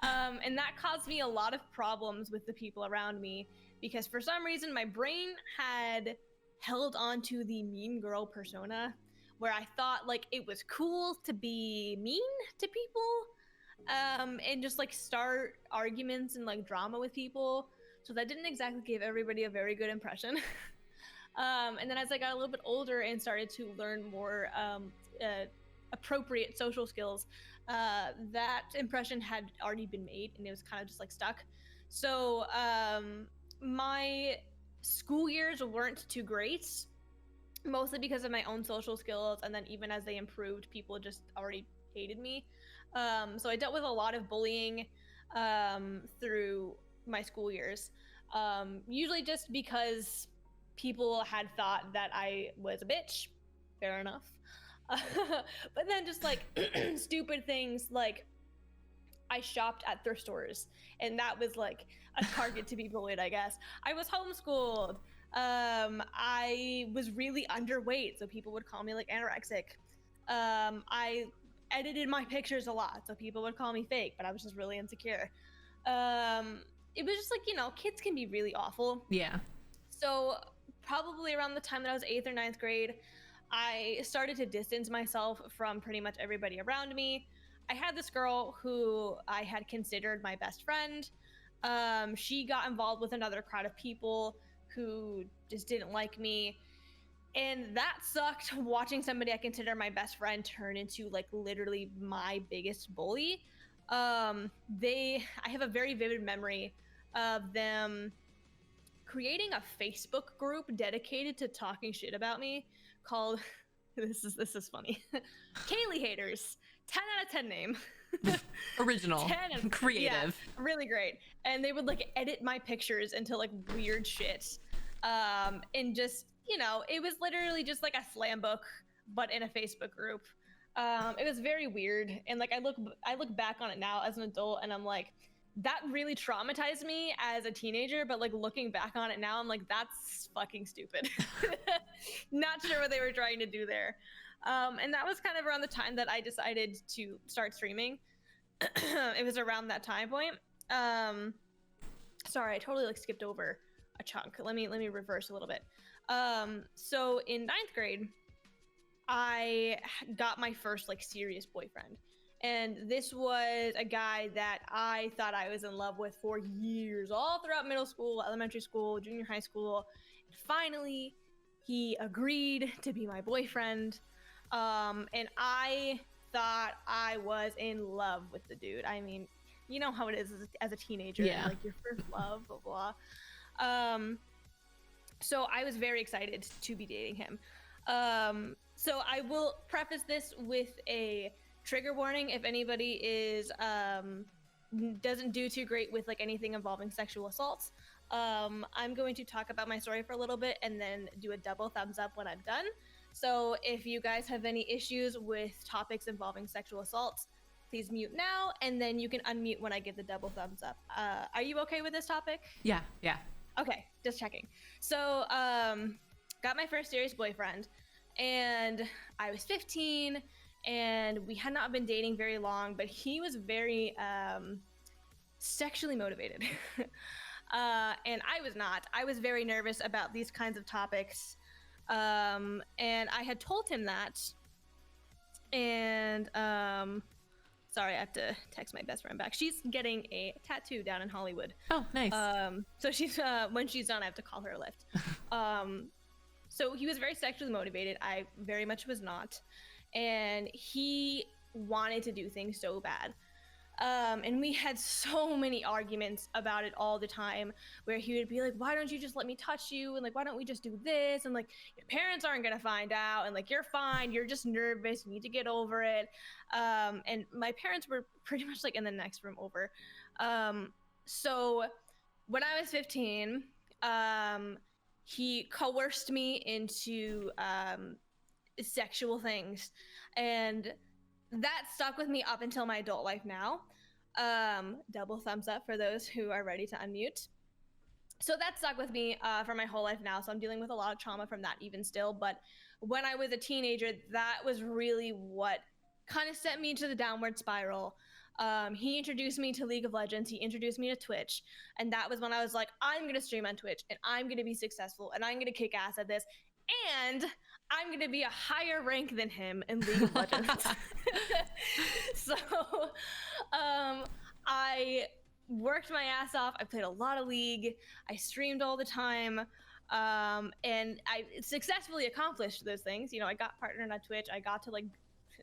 And that caused me a lot of problems with the people around me because for some reason my brain had held on to the mean girl persona where I thought like it was cool to be mean to people and just like start arguments and like drama with people. So that didn't exactly give everybody a very good impression. And then as I got a little bit older and started to learn more appropriate social skills, that impression had already been made and it was kind of just like stuck. So my school years weren't too great, mostly because of my own social skills. And then even as they improved, people just already hated me. So I dealt with a lot of bullying through my school years, usually just because people had thought that I was a bitch. Fair enough. But then just like stupid things like I shopped at thrift stores, and that was like a target to be bullied, I guess. I was homeschooled. I was really underweight, so people would call me like anorexic. I edited my pictures a lot, so people would call me fake, but I was just really insecure. It was just like, you know, kids can be really awful. Yeah. So probably around the time that I was 8th or 9th grade, I started to distance myself from pretty much everybody around me. I had this girl who I had considered my best friend. She got involved with another crowd of people who just didn't like me. And that sucked, watching somebody I consider my best friend turn into like literally my biggest bully. I have a very vivid memory of them creating a Facebook group dedicated to talking shit about me called this is funny. K4iley haters. 10 out of 10 name. Original. 10 creative. Yeah, really great. And they would like edit my pictures into like weird shit. And just, you know, it was literally just like a slam book, but in a Facebook group. It was very weird. And like I look back on it now as an adult and I'm like, that really traumatized me as a teenager, but like looking back on it now, I'm like, that's fucking stupid. Not sure what they were trying to do there. And that was kind of around the time that I decided to start streaming. It was around that time point. Sorry, I totally like skipped over a chunk. Let me reverse a little bit. So in 9th grade, I got my first like serious boyfriend. And this was a guy that I thought I was in love with for years, all throughout middle school, elementary school, junior high school. And finally, he agreed to be my boyfriend. And I thought I was in love with the dude. I mean, you know how it is as a teenager, yeah. like your first love, blah, blah. So I was very excited to be dating him. So I will preface this with a trigger warning if anybody is doesn't do too great with like anything involving sexual assaults. I'm going to talk about my story for a little bit and then do a double thumbs up when I'm done. So if you guys have any issues with topics involving sexual assaults, please mute now, and then you can unmute when I give the double thumbs up. Are you okay with this topic? Yeah. Okay, just checking. So got my first serious boyfriend, and I was 15, and we had not been dating very long, but he was very sexually motivated. And I was not. I was very nervous about these kinds of topics. And I had told him that. And sorry, I have to text my best friend back. She's getting a tattoo down in Hollywood. Oh, nice. So she's when she's done, I have to call her a lift. So he was very sexually motivated. I very much was not. And he wanted to do things so bad. And we had so many arguments about it all the time, where he would be like, why don't you just let me touch you? And like, why don't we just do this? And like, your parents aren't going to find out. And like, you're fine. You're just nervous. You need to get over it. And my parents were pretty much like in the next room over. So when I was 15, he coerced me into sexual things. And that stuck with me up until my adult life now. Double thumbs up for those who are ready to unmute. So that stuck with me for my whole life now. So I'm dealing with a lot of trauma from that even still. But when I was a teenager, that was really what kind of sent me into the downward spiral. He introduced me to League of Legends. He introduced me to Twitch. And that was when I was like, I'm going to stream on Twitch and I'm going to be successful and I'm going to kick ass at this. And I'm going to be a higher rank than him in League of Legends. So I worked my ass off. I played a lot of League. I streamed all the time. And I successfully accomplished those things. You know, I got partnered on Twitch. I got to like,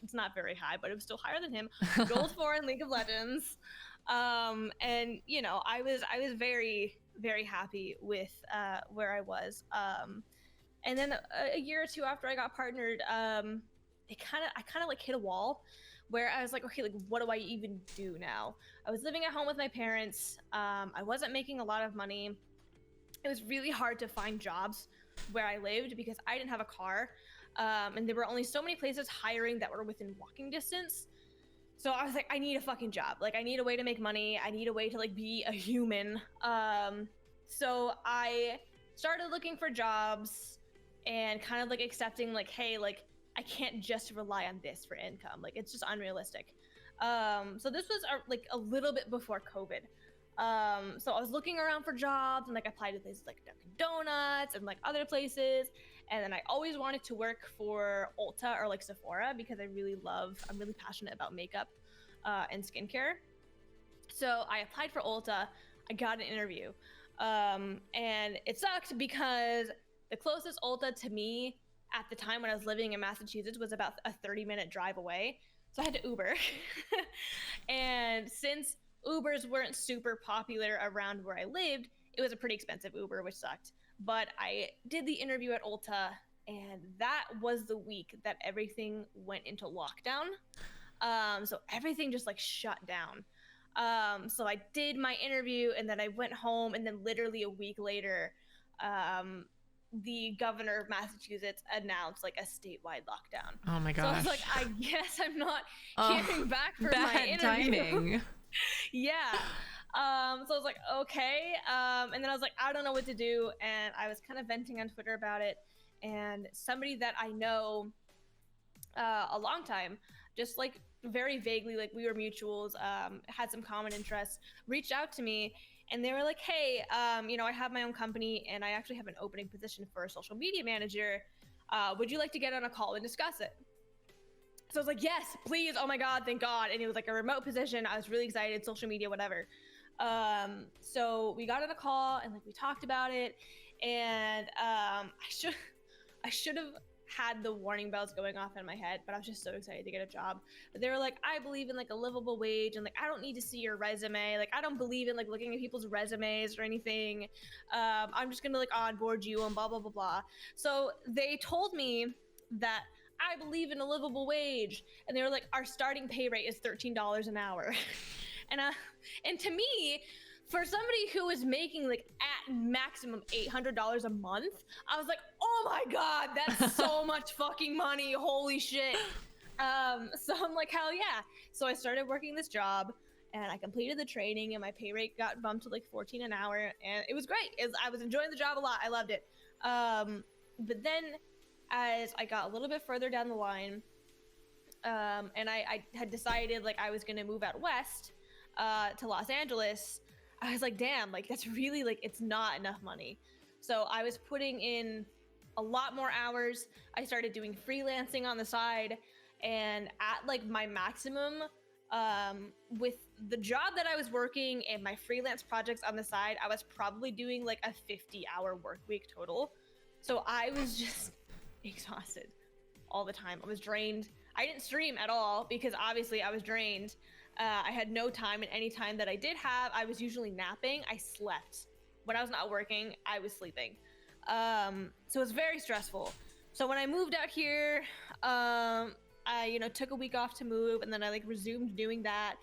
it's not very high, but it was still higher than him. Gold 4 in League of Legends. And you know, I was very, very happy with where I was. And then a year or two after I got partnered, I kind of like hit a wall where I was like, okay, like what do I even do now? I was living at home with my parents. I wasn't making a lot of money. It was really hard to find jobs where I lived because I didn't have a car. And there were only so many places hiring that were within walking distance. So I was like, I need a fucking job. Like I need a way to make money. I need a way to like be a human. So I started looking for jobs and kind of like accepting like, hey, like I can't just rely on this for income. Like it's just unrealistic. So this was like a little bit before COVID. So I was looking around for jobs and like applied to places like Dunkin' Donuts and like other places. And then I always wanted to work for Ulta or like Sephora because I'm really passionate about makeup and skincare. So I applied for Ulta. I got an interview. And it sucked because the closest Ulta to me at the time when I was living in Massachusetts was about a 30-minute drive away. So I had to Uber. And since Ubers weren't super popular around where I lived, it was a pretty expensive Uber, which sucked. But I did the interview at Ulta, and that was the week that everything went into lockdown. So everything just like shut down. So I did my interview, and then I went home, and then literally a week later, the governor of Massachusetts announced like a statewide lockdown. Oh my gosh. So I was like, I guess I'm not hearing back for bad my interview. Timing. Yeah. So I was like, okay. And then I was like, I don't know what to do. And I was kind of venting on Twitter about it. And somebody that I know a long time, just like very vaguely, like we were mutuals, had some common interests, reached out to me. And they were like, hey, you know, I have my own company and I actually have an opening position for a social media manager. Would you like to get on a call and discuss it? So I was like, yes, please. Oh my God, thank God. And it was like a remote position. I was really excited, social media, whatever. So we got on a call and like we talked about it. And I should have had the warning bells going off in my head, but I was just so excited to get a job. But they were like, I believe in like a livable wage, and like I don't need to see your resume. Like I don't believe in like looking at people's resumes or anything. I'm just gonna like onboard you and blah blah blah blah. So they told me that I believe in a livable wage, and they were like, our starting pay rate is $13 an hour. And to me, for somebody who was making like at maximum $800 a month, I was like, oh my God, that's so much fucking money. Holy shit. So I'm like, hell yeah. So I started working this job and I completed the training and my pay rate got bumped to like 14 an hour. And it was great. I was enjoying the job a lot. I loved it. But then as I got a little bit further down the line, and I had decided like I was going to move out west to Los Angeles, I was like, damn, like that's really like, it's not enough money. So I was putting in a lot more hours. I started doing freelancing on the side, and at like my maximum, with the job that I was working and my freelance projects on the side, I was probably doing like a 50-hour work week total. So I was just exhausted all the time. I was drained. I didn't stream at all because obviously I was drained. I had no time, and any time that I did have, I was usually napping. I slept. When I was not working, I was sleeping. So it was very stressful. So when I moved out here, I, you know, took a week off to move, and then I like resumed doing that.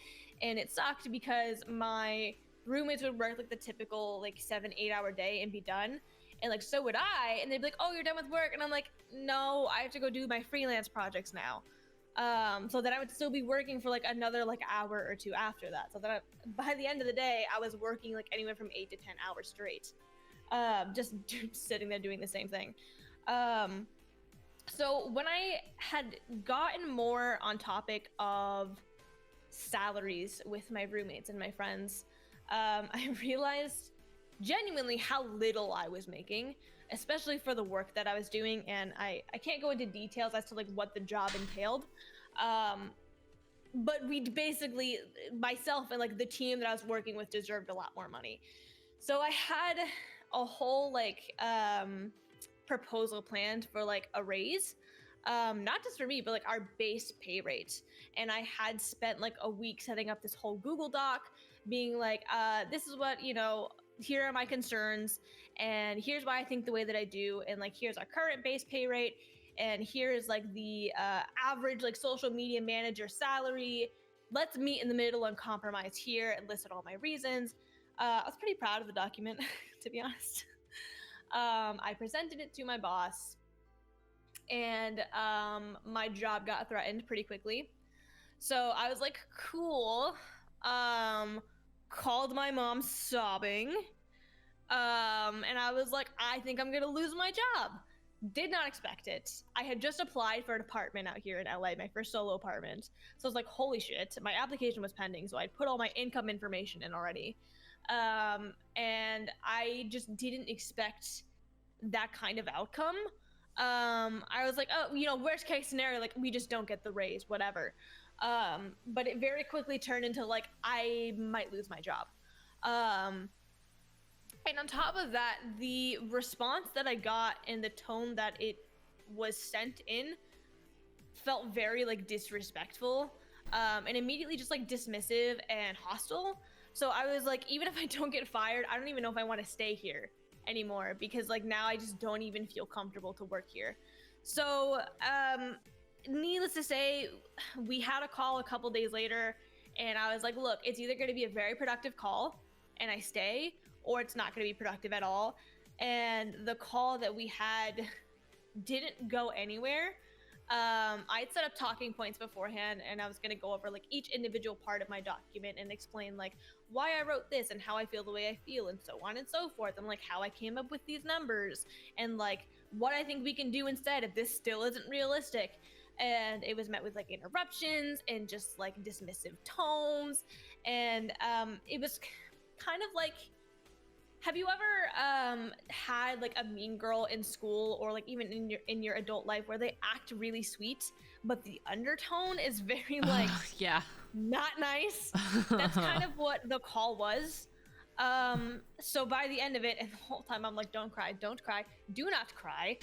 And it sucked because my roommates would work like the typical like 7-8 hour day and be done. And like, so would I. And they'd be like, oh, you're done with work. And I'm like, no, I have to go do my freelance projects now. So that I would still be working for like another like hour or two after that. So that by the end of the day, I was working like anywhere from 8 to 10 hours straight. just sitting there doing the same thing. So when I had gotten more on topic of salaries with my roommates and my friends, I realized genuinely how little I was making, especially for the work that I was doing. And I can't go into details as to like what the job entailed. But we basically, myself and like the team that I was working with deserved a lot more money. So I had a whole like proposal planned for like a raise, not just for me, but like our base pay rate. And I had spent like a week setting up this whole Google Doc, being like, this is what, you know, here are my concerns, and here's why I think the way that I do, and like here's our current base pay rate, and here's like the average like social media manager salary. Let's meet in the middle and compromise here, and listed all my reasons. I was pretty proud of the document, to be honest. I presented it to my boss, and my job got threatened pretty quickly. So I was like, cool. Called my mom sobbing. And I was like, I think I'm gonna lose my job. Did not expect it. I had just applied for an apartment out here in LA, my first solo apartment. So I was like, holy shit, my application was pending. So I put all my income information in already. And I just didn't expect that kind of outcome. I was like, oh, you know, worst case scenario, like we just don't get the raise, whatever. But it very quickly turned into like, I might lose my job. And on top of that, the response that I got and the tone that it was sent in felt very like disrespectful, and immediately just like dismissive and hostile. So I was like, even if I don't get fired, I don't even know if I want to stay here anymore, because like now I just don't even feel comfortable to work here. So needless to say, we had a call a couple days later, and I was like, look, it's either going to be a very productive call and I stay, or it's not going to be productive at all. And the call that we had didn't go anywhere. I'd set up talking points beforehand, and I was going to go over like each individual part of my document and explain like why I wrote this and how I feel the way I feel, and so on and so forth, and like how I came up with these numbers, and like what I think we can do instead if this still isn't realistic. And it was met with like interruptions and just like dismissive tones. And it was kind of like, have you ever had like a mean girl in school, or like even in your adult life, where they act really sweet, but the undertone is very like yeah, not nice? That's kind of what the call was. So by the end of it, and the whole time I'm like, don't cry, do not cry.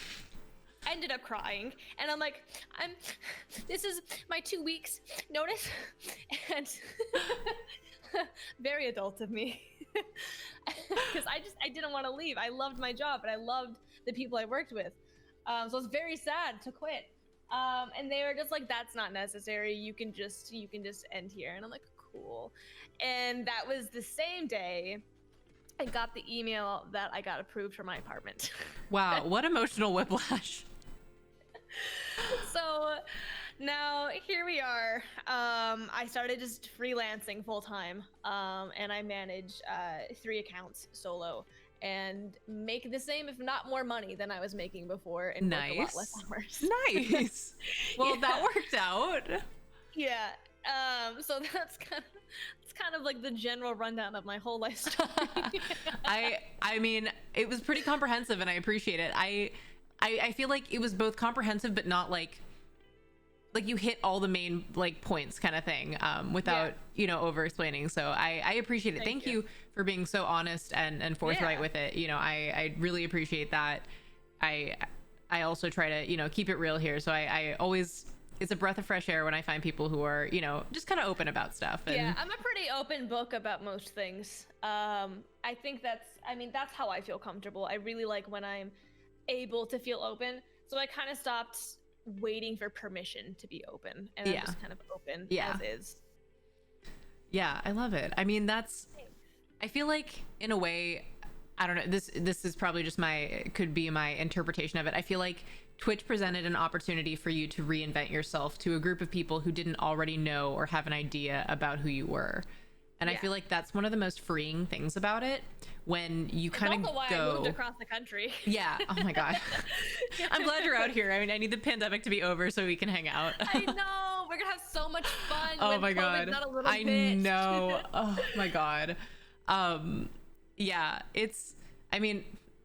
Ended up crying, and I'm like, this is my 2 weeks notice. And very adult of me, because I didn't want to leave. I loved my job, and I loved the people I worked with. So I was very sad to quit. And they were just like, that's not necessary. You can just end here. And I'm like, cool. And that was the same day I got the email that I got approved for my apartment. Wow, what emotional whiplash. So now here we are. I started just freelancing full time, and I manage 3 accounts solo, and make the same, if not more money than I was making before, and work a lot less hours. Nice. Well, yeah. That worked out. Yeah. So that's kind of like the general rundown of my whole life story. I mean, it was pretty comprehensive, and I appreciate it. I feel like it was both comprehensive, but not like you hit all the main like points kind of thing, without, you know, over explaining. So I appreciate it. Thank you for being so honest and forthright with it. You know, I really appreciate that. I also try to, you know, keep it real here. So I always, it's a breath of fresh air when I find people who are, you know, just kind of open about stuff. And yeah, I'm a pretty open book about most things. I think that's how I feel comfortable. I really like when I'm able to feel open. So I kind of stopped waiting for permission to be open, and I'm just kind of open as is. Yeah, I love it. I mean, I feel like in a way, I don't know, this is probably just could be my interpretation of it. I feel like Twitch presented an opportunity for you to reinvent yourself to a group of people who didn't already know or have an idea about who you were. And I feel like that's one of the most freeing things about it, when you kind of go. That's also why I moved across the country. Yeah. Oh my God. I'm glad you're out here. I mean, I need the pandemic to be over so we can hang out. I know. We're gonna have so much fun. Oh when my God. COVID's not a little I bitch. know. Oh my God. Yeah, I mean,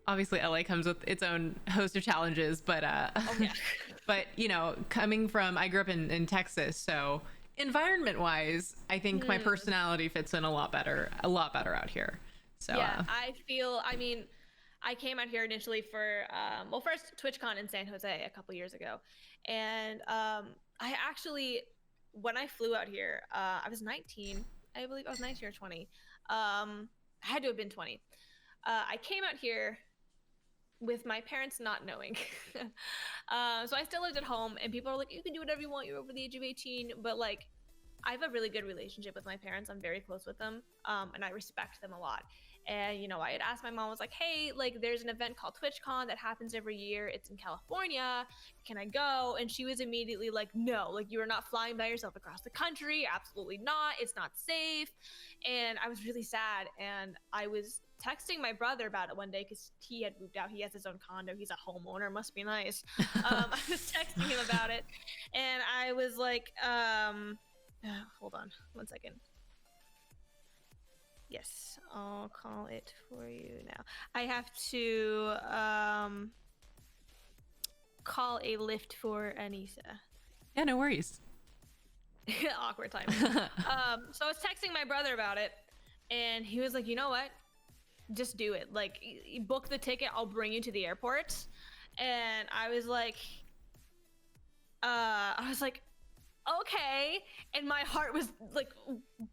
obviously LA comes with its own host of challenges, but Oh, yeah. but you know, I grew up in Texas, so environment wise, I think my personality fits in a lot better out here. So yeah, I mean, I came out here initially for well, first TwitchCon in San Jose a couple years ago, and I actually, when I flew out here, I was 19, I believe. I was 19 or 20. I had to have been 20. I came out here with my parents not knowing. So I still lived at home, and people are like, you can do whatever you want, you're over the age of 18. But like, I have a really good relationship with my parents. I'm very close with them, and I respect them a lot. And, you know, I had asked my mom, I was like, hey, like, there's an event called TwitchCon that happens every year. It's in California. Can I go? And she was immediately like, no, like, you are not flying by yourself across the country. Absolutely not. It's not safe. And I was really sad. And I was texting my brother about it one day because he had moved out. He has his own condo. He's a homeowner. Must be nice. I was texting him about it. And I was like, hold on one second. Yes, I'll call it for you now. I have to call a lift for Anissa. yeah, no worries. Awkward time. So I was texting my brother about it, and he was like, you know what? Just do it. Like, book the ticket. I'll bring you to the airport. And I was like, okay. And my heart was like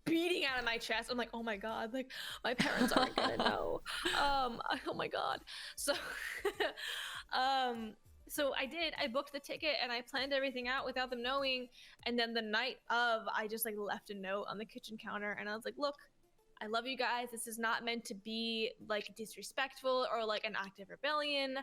beating out of my chest. I'm like, oh my God, like my parents aren't gonna know. Oh my God. So so I booked the ticket and I planned everything out without them knowing. And then the night of, I just like left a note on the kitchen counter, and I was like, look, I love you guys. This is not meant to be like disrespectful or like an act of rebellion.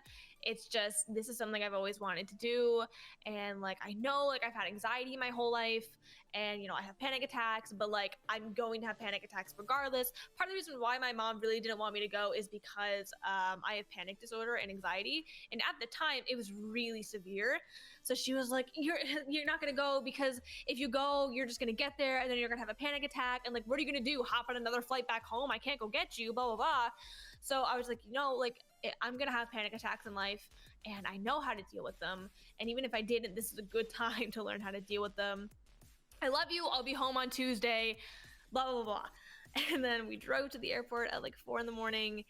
It's just, this is something I've always wanted to do. And like, I know like I've had anxiety my whole life, and you know, I have panic attacks, but like, I'm going to have panic attacks regardless. Part of the reason why my mom really didn't want me to go is because I have panic disorder and anxiety. And at the time it was really severe. So she was like, you're not going to go, because if you go, you're just going to get there and then you're going to have a panic attack. And like, what are you going to do? Hop on another flight back home? I can't go get you, blah, blah, blah. So I was like, you know, like, I'm going to have panic attacks in life, and I know how to deal with them. And even if I didn't, this is a good time to learn how to deal with them. I love you. I'll be home on Tuesday, blah, blah, blah. And then we drove to the airport at like 4 a.m, and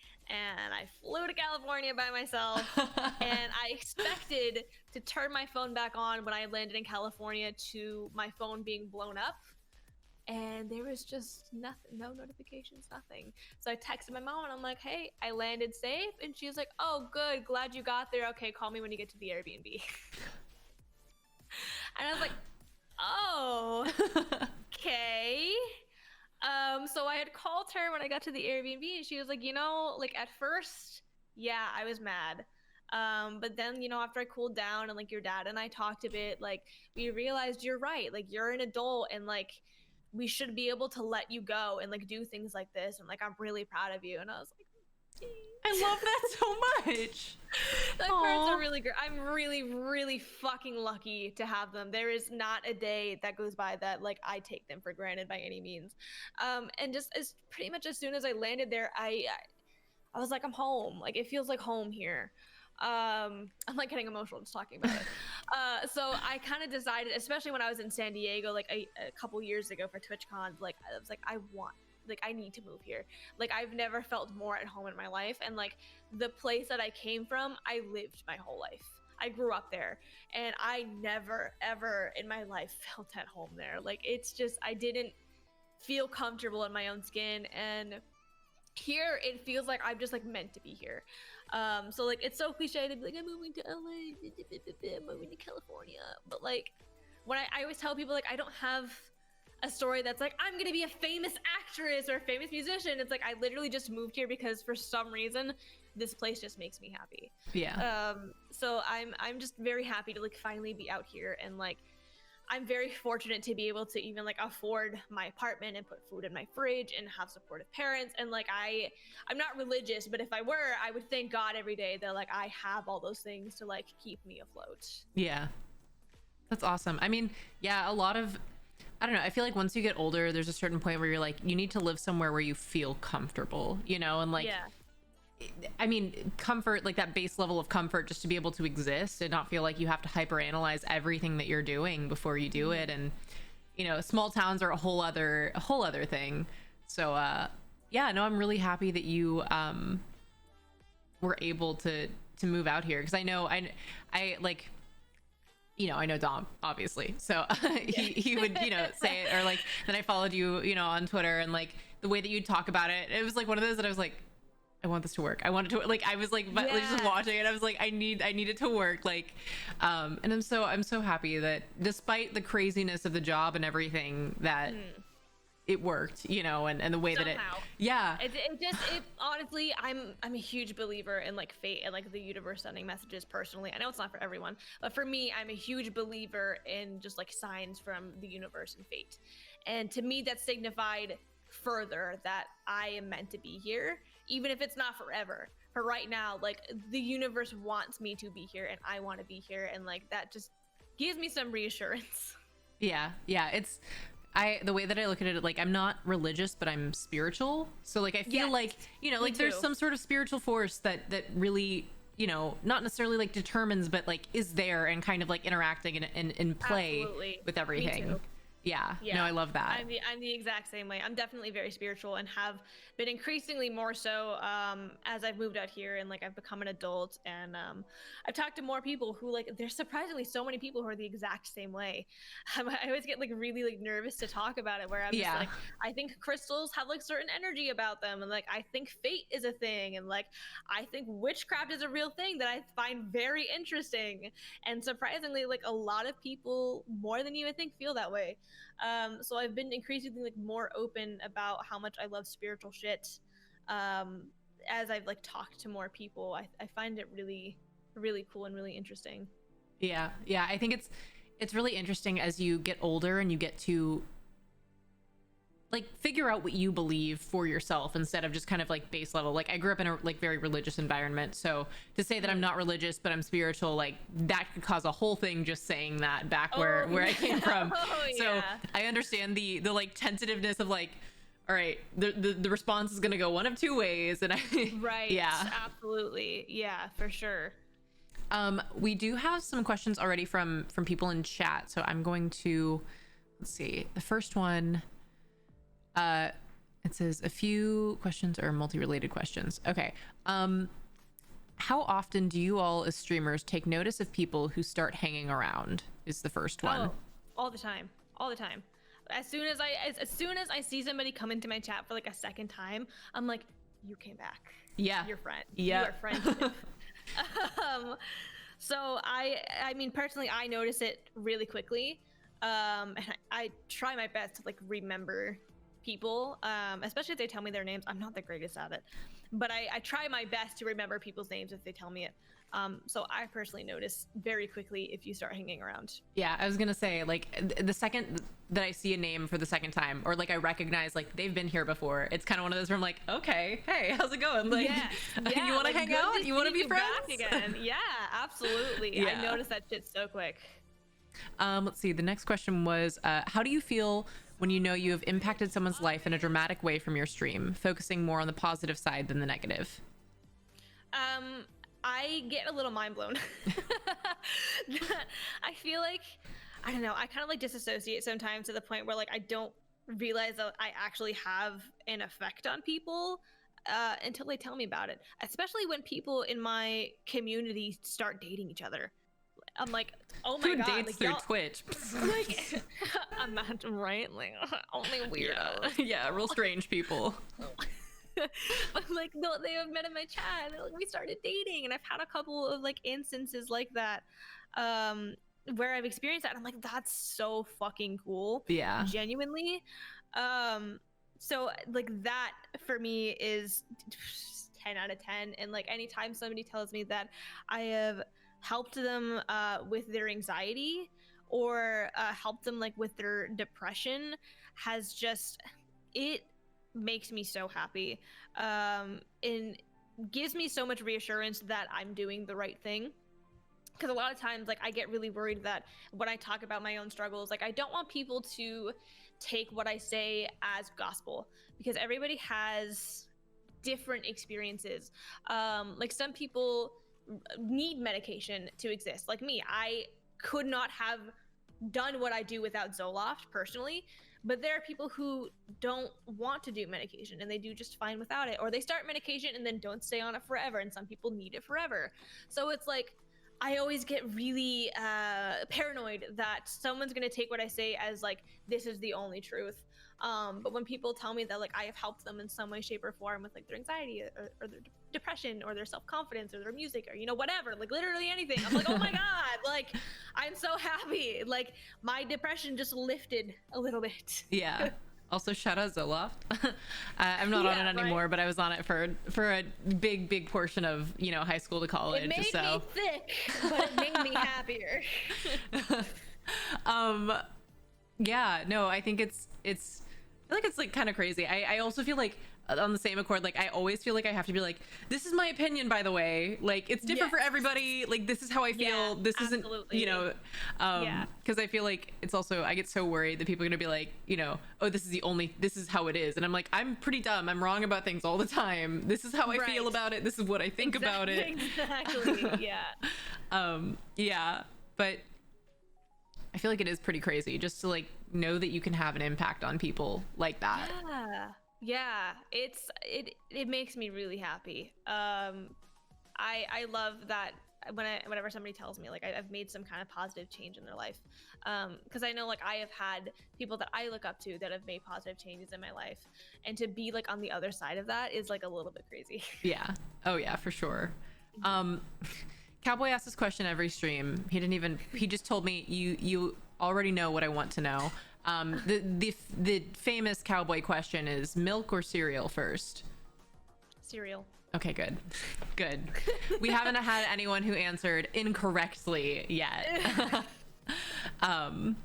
I flew to California by myself. And I expected to turn my phone back on when I landed in California to my phone being blown up. And there was just nothing, no notifications, nothing. So I texted my mom and I'm like, hey, I landed safe. And she was like, oh, good. Glad you got there. Okay, call me when you get to the Airbnb. And I was like, oh, okay. So I had called her when I got to the Airbnb, and she was like, you know, like at first, yeah, I was mad. But then, you know, after I cooled down and like your dad and I talked a bit, like we realized you're right. Like you're an adult, and like we should be able to let you go and like do things like this. And like, I'm really proud of you. And I was like, I love that so much. my parents are really great. I'm really, really fucking lucky to have them. There is not a day that goes by that like I take them for granted by any means. And just as pretty much as soon as I landed there, I was like, I'm home. Like it feels like home here. I'm like getting emotional just talking about it. So I kind of decided, especially when I was in San Diego, like a couple years ago for TwitchCon, like I was like, I need to move here. Like I've never felt more at home in my life. And like the place that I came from, I lived my whole life. I grew up there, and I never ever in my life felt at home there. Like it's just, I didn't feel comfortable in my own skin. And here it feels like I'm just like meant to be here. So like it's so cliche to be like, I'm moving to LA, I'm moving to California. But like when I always tell people like I don't have a story that's like I'm gonna be a famous actress or a famous musician. It's like I literally just moved here because for some reason this place just makes me happy. Yeah. So I'm just very happy to like finally be out here and like I'm very fortunate to be able to even like afford my apartment and put food in my fridge and have supportive parents. And like I'm not religious, but if I were, I would thank God every day that like I have all those things to like keep me afloat. Yeah. That's awesome. I mean, yeah, a lot of, I don't know. I feel like once you get older, there's a certain point where you're like, you need to live somewhere where you feel comfortable, you know, and like, Yeah. I mean, comfort, like that base level of comfort, just to be able to exist and not feel like you have to hyper analyze everything that you're doing before you do it. And, you know, small towns are a whole other thing. So, yeah, no, I'm really happy that you, were able to move out here. Cause I know, I like, you know, I know Dom, obviously. So he would, you know, say it, or like, then I followed you, you know, on Twitter, and like the way that you talk about it, it was like one of those that I was like, I want this to work. I want it to, like, I was like, but like, just watching it, I was like, I need it to work. Like, and I'm so happy that despite the craziness of the job and everything, that it worked, you know, and the way Somehow. that yeah. It honestly, I'm a huge believer in like fate and like the universe sending messages personally. I know it's not for everyone, but for me, I'm a huge believer in just like signs from the universe and fate. And to me, that signified further that I am meant to be here, even if it's not forever. For right now, like the universe wants me to be here and I want to be here. And like that just gives me some reassurance. Yeah. It's, the way that I look at it, like I'm not religious, but I'm spiritual. So like, I feel like, you know, like there's some sort of spiritual force that really, you know, not necessarily like determines, but like is there and kind of like interacting and in play Absolutely. with everything. Me too. Yeah. No, I love that. I'm the exact same way. I'm definitely very spiritual and have been increasingly more so as I've moved out here and like I've become an adult, and I've talked to more people who like, there's surprisingly so many people who are the exact same way. I always get like really like nervous to talk about it, where I'm just like, I think crystals have like certain energy about them, and like I think fate is a thing, and like I think witchcraft is a real thing that I find very interesting. And surprisingly, like a lot of people, more than you would think, feel that way. So I've been increasingly like more open about how much I love spiritual shit. As I've like talked to more people, I find it really, really cool and really interesting. Yeah. I think it's really interesting as you get older and you get to like figure out what you believe for yourself instead of just kind of like base level. Like I grew up in a like very religious environment, so to say that I'm not religious but I'm spiritual, like that could cause a whole thing just saying that back where I came from. So I understand the like tentativeness of like, all right, the response is gonna go one of two ways, and right. Yeah, absolutely. Yeah, for sure. We do have some questions already from people in chat, so I'm going to, let's see, the first one. It says a few questions are multi-related questions. Okay. How often do you all as streamers take notice of people who start hanging around is the first one. All the time. As soon as I see somebody come into my chat for like a second time, I'm like, you came back. Yeah. You're friend. Yeah. You are friend. So I mean, personally, I notice it really quickly. And I try my best to like remember people, especially if they tell me their names. I'm not the greatest at it, but I try my best to remember people's names if they tell me it. So I personally notice very quickly if you start hanging around. Yeah, I was gonna say, like, the second that I see a name for the second time, or like I recognize like they've been here before, it's kind of one of those where I'm like, okay, hey, how's it going? Like, you want to hang out? You want to be friends? Again? Yeah, absolutely. Yeah. I noticed that shit so quick. Let's see. The next question was, how do you feel when you know you have impacted someone's life in a dramatic way from your stream, focusing more on the positive side than the negative? I get a little mind blown. I feel like, I don't know, I kind of like disassociate sometimes to the point where like I don't realize that I actually have an effect on people until they tell me about it. Especially when people in my community start dating each other. I'm like, oh my god, dates like, through Twitch. Like, imagine, right? Like, only weirdos. Yeah, real strange people. But like, no, they have met in my chat. Like, we started dating, and I've had a couple of like instances like that, where I've experienced that. And I'm like, that's so fucking cool. Yeah, genuinely. So like that for me is 10 out of 10. And like anytime somebody tells me that I have helped them with their anxiety, or helped them like with their depression has just, it makes me so happy, and gives me so much reassurance that I'm doing the right thing. Because a lot of times, like, I get really worried that when I talk about my own struggles, like, I don't want people to take what I say as gospel, because everybody has different experiences. Like, some people need medication to exist. Like me, I could not have done what I do without Zoloft personally, but there are people who don't want to do medication and they do just fine without it, or they start medication and then don't stay on it forever, and some people need it forever. So it's like, I always get really paranoid that someone's gonna take what I say as like this is the only truth. But when people tell me that like I have helped them in some way, shape, or form with like their anxiety or their depression or their self-confidence or their music or, you know, whatever, like literally anything, I'm like, oh my god, like I'm so happy. Like my depression just lifted a little bit. Yeah. Also, shout out Zoloft. I'm not on it anymore, right? But I was on it for a big portion of, you know, high school to college. It made me sick, but it made me happier. Yeah, no, I think it's I feel like it's like kind of crazy. I also feel like on the same accord, like I always feel like I have to be like, this is my opinion, by the way, like it's different for everybody, like this is how I feel, this absolutely isn't, you know, because I feel like it's also, I get so worried that people are gonna be like, you know, oh, this is how it is, and I'm like, I'm pretty dumb, I'm wrong about things all the time, this is how I feel about it, this is what I think about it. Exactly. Yeah, but I feel like it is pretty crazy just to like know that you can have an impact on people like that. Yeah, it makes me really happy. I love that whenever somebody tells me like I've made some kind of positive change in their life, because I know like I have had people that I look up to that have made positive changes in my life, and to be like on the other side of that is like a little bit crazy. Yeah. Oh yeah, for sure. Cowboy asks this question every stream. He just told me you already know what I want to know. The famous cowboy question is milk or cereal first? Cereal. Okay, good. We haven't had anyone who answered incorrectly yet. Dom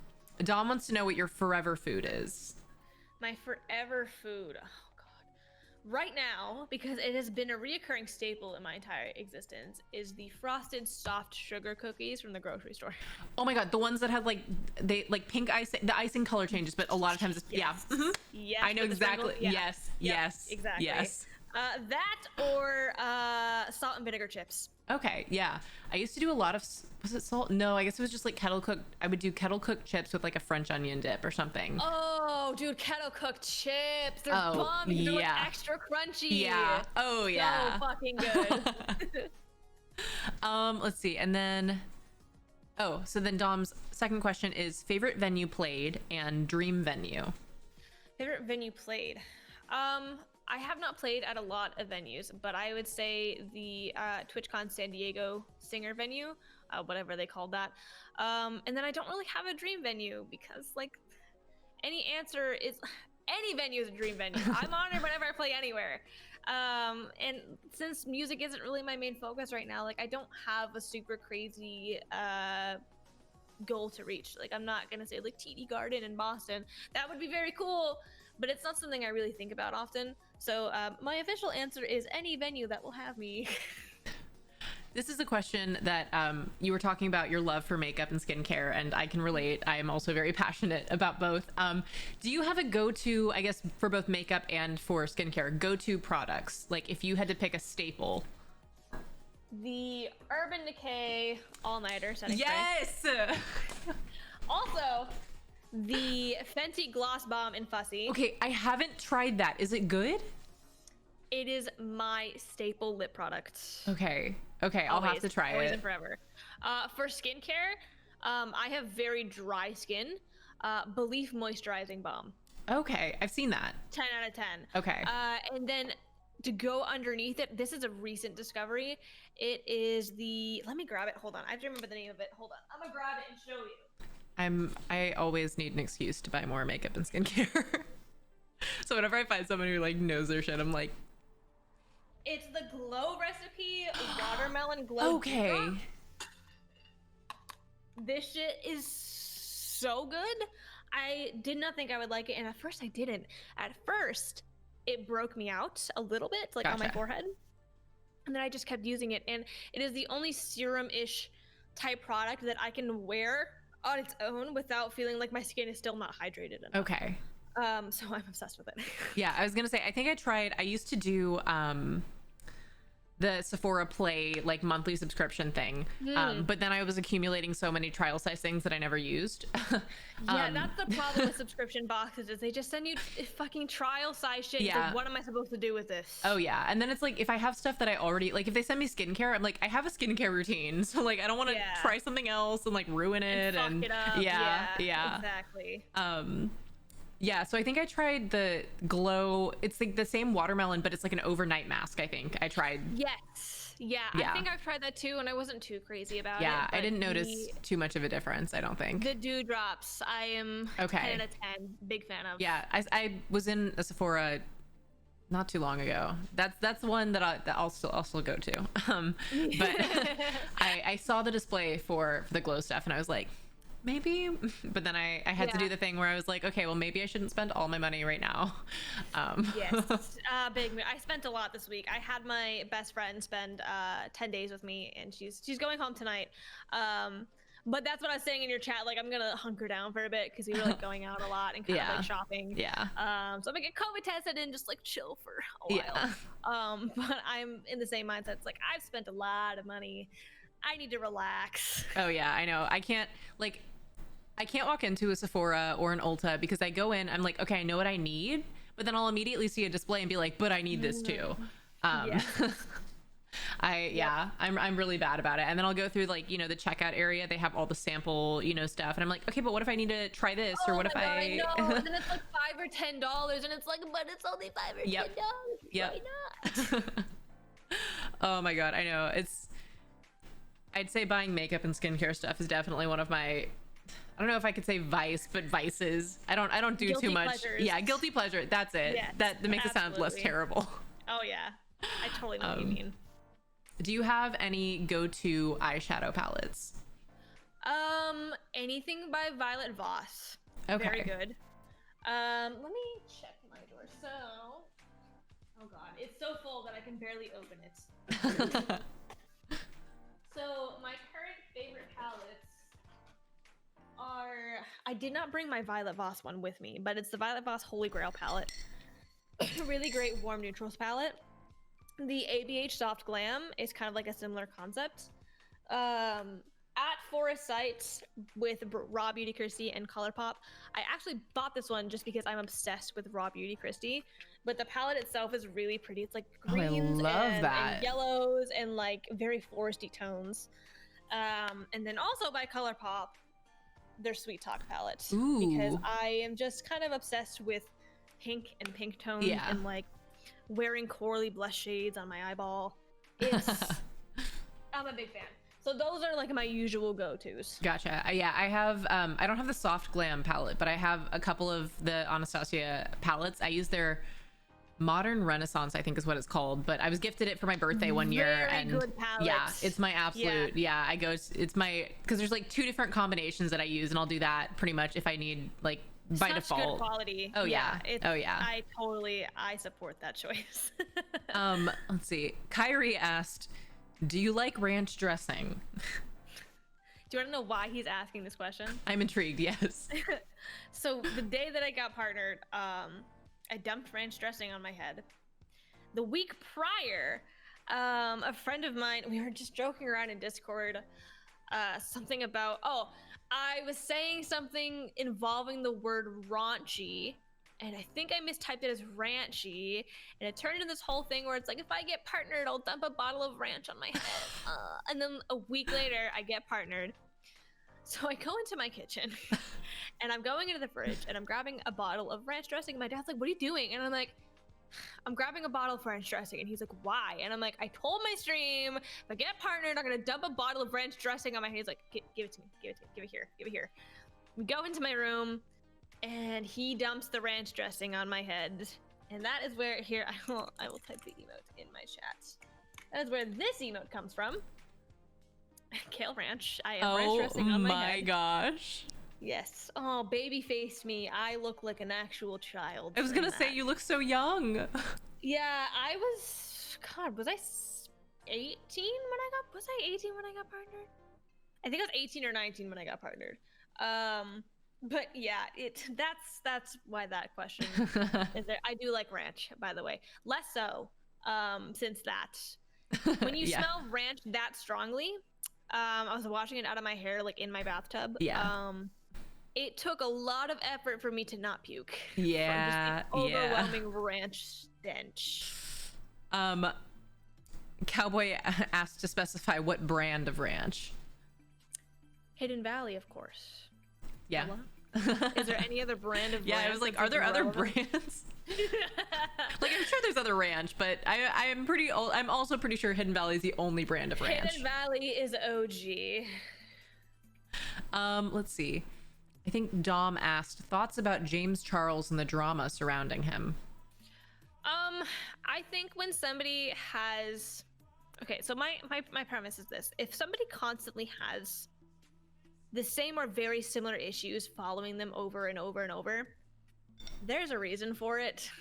wants to know what your forever food is. My forever food. Right now, because it has been a reoccurring staple in my entire existence, is the frosted soft sugar cookies from the grocery store. Oh my god, the ones that have like pink icing, the icing color changes, but a lot of times it's yes. Yes, I know exactly. Yes, exactly. Yes. That or salt and vinegar chips. Okay, yeah. I used to do a lot of, was it salt? No, I guess it was just like kettle cooked. I would do kettle cooked chips with like a French onion dip or something. Oh, dude, kettle cooked chips. They're bomb. They're like extra crunchy. Yeah. Oh, yeah. So fucking good. Let's see. And then, so then Dom's second question is favorite venue played and dream venue. Favorite venue played. I have not played at a lot of venues, but I would say the TwitchCon San Diego singer venue, whatever they called that. And then I don't really have a dream venue because like any venue is a dream venue. I'm honored whenever I play anywhere. And since music isn't really my main focus right now, like I don't have a super crazy goal to reach. Like I'm not gonna say like TD Garden in Boston. That would be very cool, but it's not something I really think about often. So my official answer is any venue that will have me. This is a question that you were talking about your love for makeup and skincare, and I can relate. I am also very passionate about both. Do you have a go-to, I guess, for both makeup and for skincare, go-to products? Like if you had to pick a staple. The Urban Decay All-Nighter setting spray. Yes! Also, the Fenty Gloss Bomb in Fussy. Okay, I haven't tried that. Is it good? It is my staple lip product. Okay, I'll have to try always it. And forever. For skincare, I have very dry skin. Belief Moisturizing Balm. Okay, I've seen that. 10 out of 10. Okay. And then to go underneath it, this is a recent discovery. It is the, let me grab it. Hold on. I have to remember the name of it. Hold on. I'm gonna grab it and show you. I always need an excuse to buy more makeup and skincare. So whenever I find someone who like knows their shit, I'm like, it's the Glow Recipe Watermelon Glow. Okay. This shit is so good. I did not think I would like it, and at first I didn't. At first, it broke me out a little bit, like on my Gotcha. forehead, and then I just kept using it, and it is the only serum-ish type product that I can wear on its own without feeling like my skin is still not hydrated enough. Okay. So I'm obsessed with it. Yeah, I was gonna say, I used to do the Sephora Play like monthly subscription thing, but then I was accumulating so many trial size things that I never used. Yeah, that's the problem with subscription boxes, is they just send you fucking trial size shit. Yeah. Like, what am I supposed to do with this? Oh yeah, and then it's like, if I have stuff that I already like, if they send me skincare, I'm like, I have a skincare routine, so like I don't want to try something else and like ruin it and fuck it up. yeah, Exactly. Yeah, so I think I tried the Glow. It's like the same watermelon, but it's like an overnight mask. I think I tried. Yes. Yeah. Yeah. I think I've tried that too, and I wasn't too crazy about it. Yeah, I but didn't notice too much of a difference, I don't think. the dewdrops, I am 10 out of 10. Big fan of. Yeah, I was in a Sephora not too long ago. That's one that I'll still go to. But I saw the display for the Glow stuff, and I was like, maybe, but then I had to do the thing where I was like, okay, well, maybe I shouldn't spend all my money right now. Yes. I spent a lot this week. I had my best friend spend 10 days with me, and she's going home tonight. But that's what I was saying in your chat, like, I'm gonna hunker down for a bit because we were like going out a lot and kind of like shopping. Yeah. So I'm gonna get COVID tested and just like chill for a while. But I'm in the same mindset. It's like, I've spent a lot of money, I need to relax. Oh yeah, I know. I can't walk into a Sephora or an Ulta because I go in, I'm like, okay, I know what I need, but then I'll immediately see a display and be like, but I need this too. I'm really bad about it. And then I'll go through like, the checkout area, they have all the sample, stuff, and I'm like, okay, but what if I need to try this, or what if I know, and then it's like $5 or $10, and it's like, but it's only $5 or $10. Yep. Why not? Oh my god, I know. I'd say buying makeup and skincare stuff is definitely one of my, I don't know if I could say vice, but vices. I don't do Guilty too much. pleasures. Yeah, guilty pleasure. That's it. Yes, that makes it sound less terrible. Oh yeah, I totally know what you mean. Do you have any go-to eyeshadow palettes? Anything by Violet Voss. Okay. Very good. Let me check my drawer. So, oh god, it's so full that I can barely open it. So my current favorite palettes are, I did not bring my Violet Voss one with me, but it's the Violet Voss Holy Grail palette. Really great warm neutrals palette. The ABH Soft Glam is kind of like a similar concept. At Forest Sight with Raw Beauty Christie and ColourPop, I actually bought this one just because I'm obsessed with Raw Beauty Christie. But the palette itself is really pretty. It's like greens and yellows and like very foresty tones. And then also by ColourPop, their Sweet Talk palette. Ooh. Because I am just kind of obsessed with pink and pink tones and like wearing K4iley blush shades on my eyeball. I'm a big fan. So those are like my usual go-tos. Gotcha. Yeah, I have, I don't have the Soft Glam palette, but I have a couple of the Anastasia palettes. I use their Modern Renaissance, I think is what it's called, but I was gifted it for my birthday one year. And good palette. Yeah, it's my absolute, it's my, because there's like 2 different combinations that I use, and I'll do that pretty much if I need, like, by default. Good quality. Oh yeah. I support that choice. Let's see. Kyrie asked, do you like ranch dressing? Do you want to know why he's asking this question? I'm intrigued, yes. So the day that I got partnered, I dumped ranch dressing on my head. The week prior, a friend of mine, we were just joking around in Discord, something about, I was saying something involving the word raunchy, and I think I mistyped it as ranchy, and it turned into this whole thing where it's like, if I get partnered, I'll dump a bottle of ranch on my head. And then a week later, I get partnered. So I go into my kitchen, and I'm going into the fridge, and I'm grabbing a bottle of ranch dressing, and my dad's like, what are you doing? And I'm like, I'm grabbing a bottle of ranch dressing. And he's like, why? And I'm like, I told my stream, if I get partnered, I'm gonna dump a bottle of ranch dressing on my head. He's like, give it to me, give it here. We go into my room, and he dumps the ranch dressing on my head. And that is where, here, I will type the emote in my chat. That is where this emote comes from. Kale ranch. I am ranch dressing on my head. Oh my gosh. Yes. Oh, baby faced me. I look like an actual child. I was from gonna say that. you look so young. Yeah, I was. God, was I 18 when I got? Was I 18 when I got partnered? I think I was 18 or 19 when I got partnered. But yeah, that's why that question is there. I do like ranch, by the way. Less so, since that when you Yeah. smell ranch that strongly, I was washing it out of my hair like in my bathtub. Yeah. It took a lot of effort for me to not puke from just Yeah. the Yeah. overwhelming ranch stench. Cowboy asked to specify what brand of ranch. Hidden Valley, of course. Yeah. Is there any other brand of Yeah, ranch I was like, that's are there other relevant? brands? Like, I'm sure there's other ranch, but I'm also pretty sure Hidden Valley is the only brand of ranch. Hidden Valley is OG. Let's see. I think Dom asked thoughts about James Charles and the drama surrounding him. I think when somebody has, okay, so my premise is this: if somebody constantly has the same or very similar issues following them over and over and over, there's a reason for it.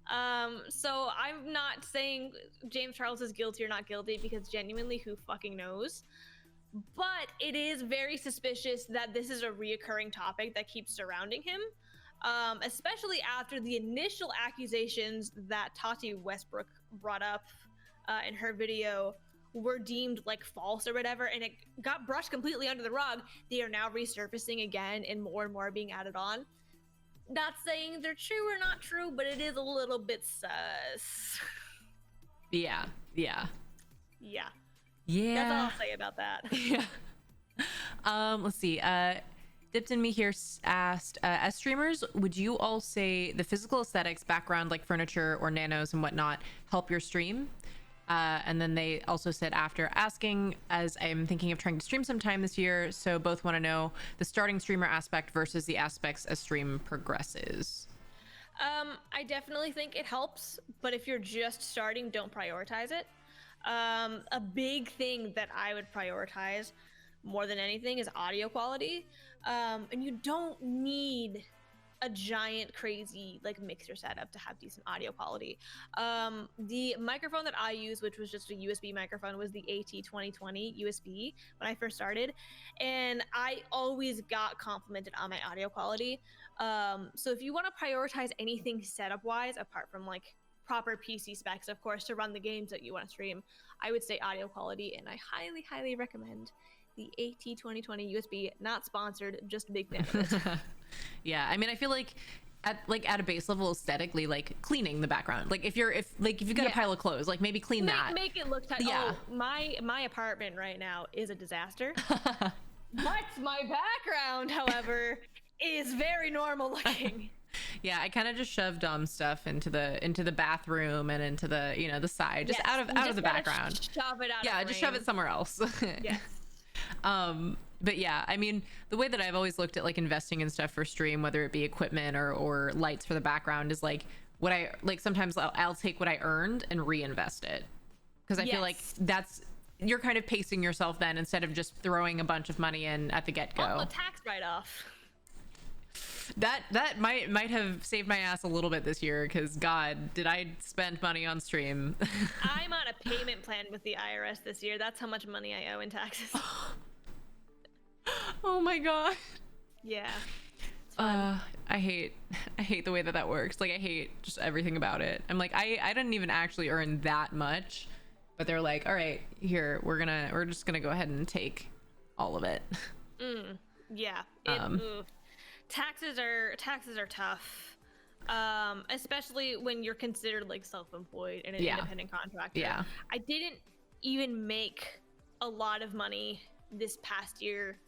So I'm not saying James Charles is guilty or not guilty, because genuinely, who fucking knows? But it is very suspicious that this is a reoccurring topic that keeps surrounding him, especially after the initial accusations that Tati Westbrook brought up in her video were deemed like false or whatever, and it got brushed completely under the rug. They are now resurfacing again, and more being added on. Not saying they're true or not true, but it is a little bit sus. Yeah. Yeah. That's all I'll say about that. Yeah. Let's see. Dipped in Me here asked, as streamers, would you all say the physical aesthetics, background like furniture or nanos and whatnot, help your stream? And then they also said, after asking, as I'm thinking of trying to stream sometime this year, so both want to know the starting streamer aspect versus the aspects as stream progresses. I definitely think it helps, but if you're just starting, don't prioritize it. A big thing that I would prioritize more than anything is audio quality. And you don't need a giant crazy like mixer setup to have decent audio quality. The microphone that I used, which was just a USB microphone, was the AT2020 USB when I first started, and I always got complimented on my audio quality. So if you want to prioritize anything setup wise, apart from like proper PC specs, of course, to run the games that you want to stream, I would say audio quality, and I highly recommend the AT2020 USB. Not sponsored, just a big fan of it. Yeah, I mean, I feel like at a base level, aesthetically, like cleaning the background, like if you've got a pile of clothes, like maybe clean that, make it look tight. Yeah. Oh, my apartment right now is a disaster. But my background, however, is very normal looking. Yeah, I kind of just shoved stuff into the bathroom and into the the side, just out of the background. Shove it out. Yeah, just shove it somewhere else. Yes. But yeah, I mean, the way that I've always looked at like investing in stuff for stream, whether it be equipment or lights for the background, is like what I like. Sometimes I'll take what I earned and reinvest it, because I feel like that's, you're kind of pacing yourself then, instead of just throwing a bunch of money in at the get-go. Also, tax write-off. That might have saved my ass a little bit this year, because God, did I spend money on stream. I'm on a payment plan with the IRS this year. That's how much money I owe in taxes. Oh my God. Yeah. I hate the way that works. Like, I hate just everything about it. I'm like, I didn't even actually earn that much, but they're like, all right, here, we're just gonna go ahead and take all of it. Yeah. Taxes are tough, especially when you're considered like self-employed and an independent contractor. Yeah. I didn't even make a lot of money this past year.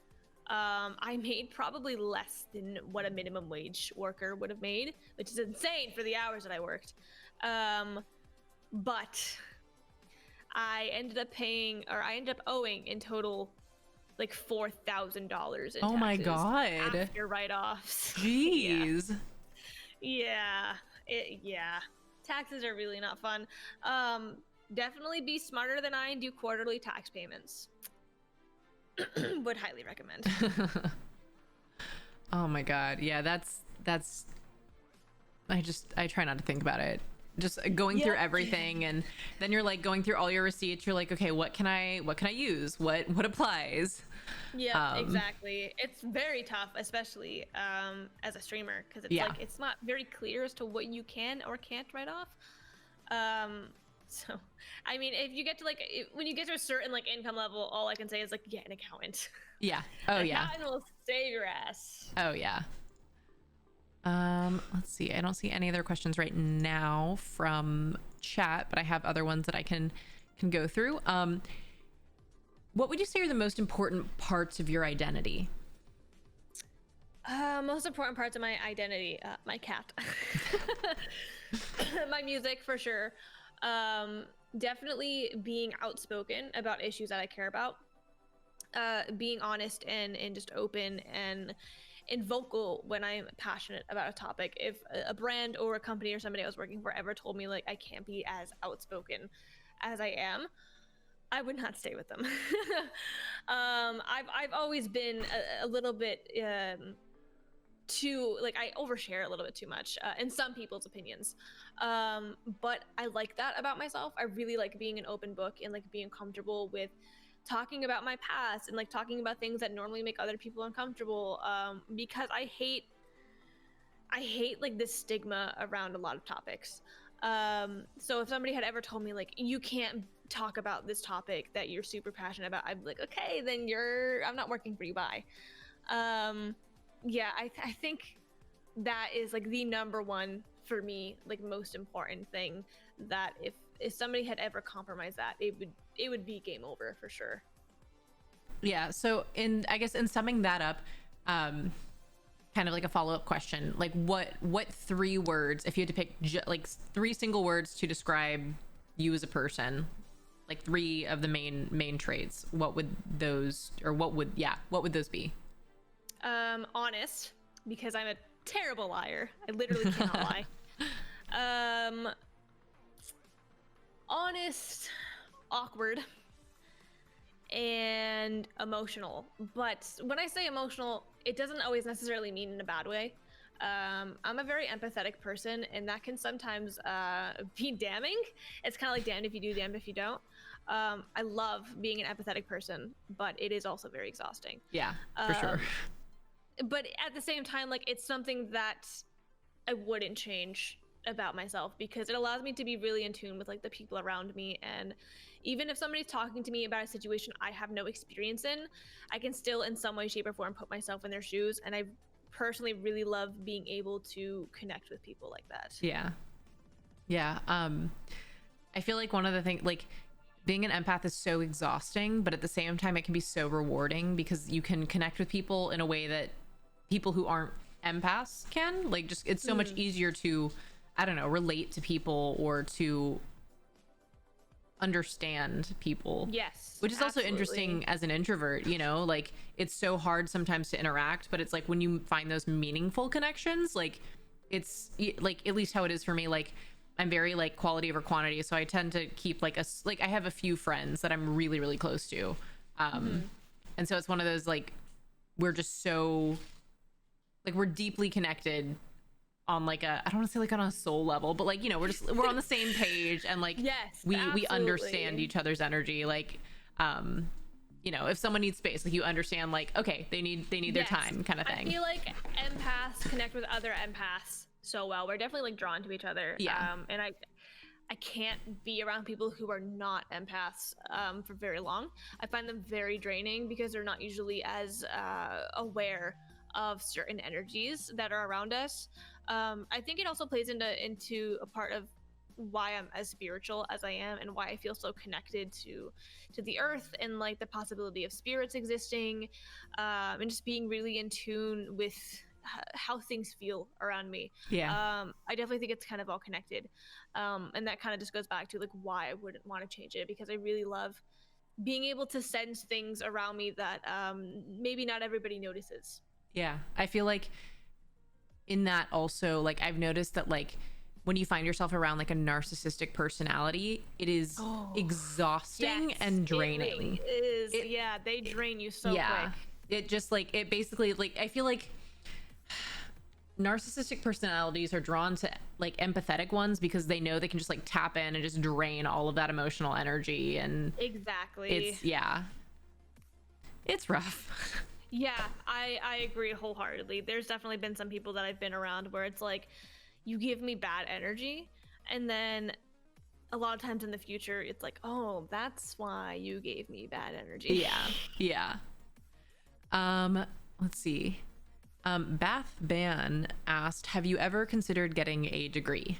I made probably less than what a minimum wage worker would have made, which is insane for the hours that I worked. But I ended up owing in total like $4,000 in taxes. Oh my God. After write-offs. Jeez. Yeah. Taxes are really not fun. Definitely be smarter than I and do quarterly tax payments. Would highly recommend. Oh my God. Yeah, that's I try not to think about it. Just going through everything, and then you're like going through all your receipts. You're like, okay, what can I use? What applies? Yeah, exactly. It's very tough, especially as a streamer, because it's Yeah. like it's not very clear as to what you can or can't write off. So, I mean, if you get to like when you get to a certain like income level, all I can say is like get an accountant. Yeah. Oh An yeah. accountant will save your ass. Oh yeah. Let's see. I don't see any other questions right now from chat, but I have other ones that I can go through. What would you say are the most important parts of your identity? Most important parts of my identity, my cat, my music for sure. Definitely being outspoken about issues that I care about. Being honest and just open and vocal when I'm passionate about a topic. If a brand or a company or somebody I was working for ever told me like I can't be as outspoken as I am, I would not stay with them. I've always been a little bit too like I overshare a little bit too much in some people's opinions, but I like that about myself. I really like being an open book and like being comfortable with talking about my past and like talking about things that normally make other people uncomfortable, because I hate like this stigma around a lot of topics. So if somebody had ever told me like you can't talk about this topic that you're super passionate about, I'd be like, okay, then I'm not working for you, bye. Yeah, I think that is like the number one for me, like most important thing, that if somebody had ever compromised that, it would be game over for sure. Yeah. So I guess in summing that up, kind of like a follow-up question, like what 3 words, if you had to pick like 3 single words to describe you as a person, like 3 of the main traits, what would those be? Honest, because I'm a terrible liar. I literally cannot lie. Honest, awkward, and emotional. But when I say emotional, it doesn't always necessarily mean in a bad way. I'm a very empathetic person, and that can sometimes be damning. It's kind of like damned if you do, damned if you don't. I love being an empathetic person, but it is also very exhausting. Yeah, for sure. But at the same time, like it's something that I wouldn't change about myself, because it allows me to be really in tune with like the people around me. And even if somebody's talking to me about a situation I have no experience in, I can still in some way, shape, or form put myself in their shoes. And I personally really love being able to connect with people like that. Yeah. I feel like one of the things, like being an empath is so exhausting, but at the same time it can be so rewarding, because you can connect with people in a way that people who aren't empaths can. Like, just it's so much easier to, I don't know, relate to people or to understand people. Yes, which is also interesting as an introvert, you know, like it's so hard sometimes to interact, but it's like when you find those meaningful connections, like it's like, at least how it is for me, like I'm very like quality over quantity, so I tend to keep like I have a few friends that I'm really, really close to, and so it's one of those, like, we're just so, like, we're deeply connected on like a, I don't want to say like on a soul level, but like, you know, we're on the same page, and like, yes, we understand each other's energy. Like, you know, if someone needs space, like you understand, like, okay, they need their time, kind of thing. I feel like empaths connect with other empaths so well. We're definitely like drawn to each other. Yeah. And I can't be around people who are not empaths for very long. I find them very draining because they're not usually as aware of certain energies that are around us. I think it also plays into a part of why I'm as spiritual as I am, and why I feel so connected to the earth and like the possibility of spirits existing, and just being really in tune with how things feel around me. Yeah. I definitely think it's kind of all connected, and that kind of just goes back to like why I wouldn't want to change it, because I really love being able to sense things around me that maybe not everybody notices. Yeah, I feel like in that also, like, I've noticed that like when you find yourself around like a narcissistic personality, it is exhausting and draining. It really is. Yeah, they drain you so quick. It just like, it basically, like, I feel like narcissistic personalities are drawn to like empathetic ones because they know they can just like tap in and just drain all of that emotional energy, and Exactly. it's rough. Yeah, I agree wholeheartedly. There's definitely been some people that I've been around where it's like, you give me bad energy, and then a lot of times in the future, it's like, oh, that's why you gave me bad energy. Yeah. Let's see. Bath Ban asked, have you ever considered getting a degree?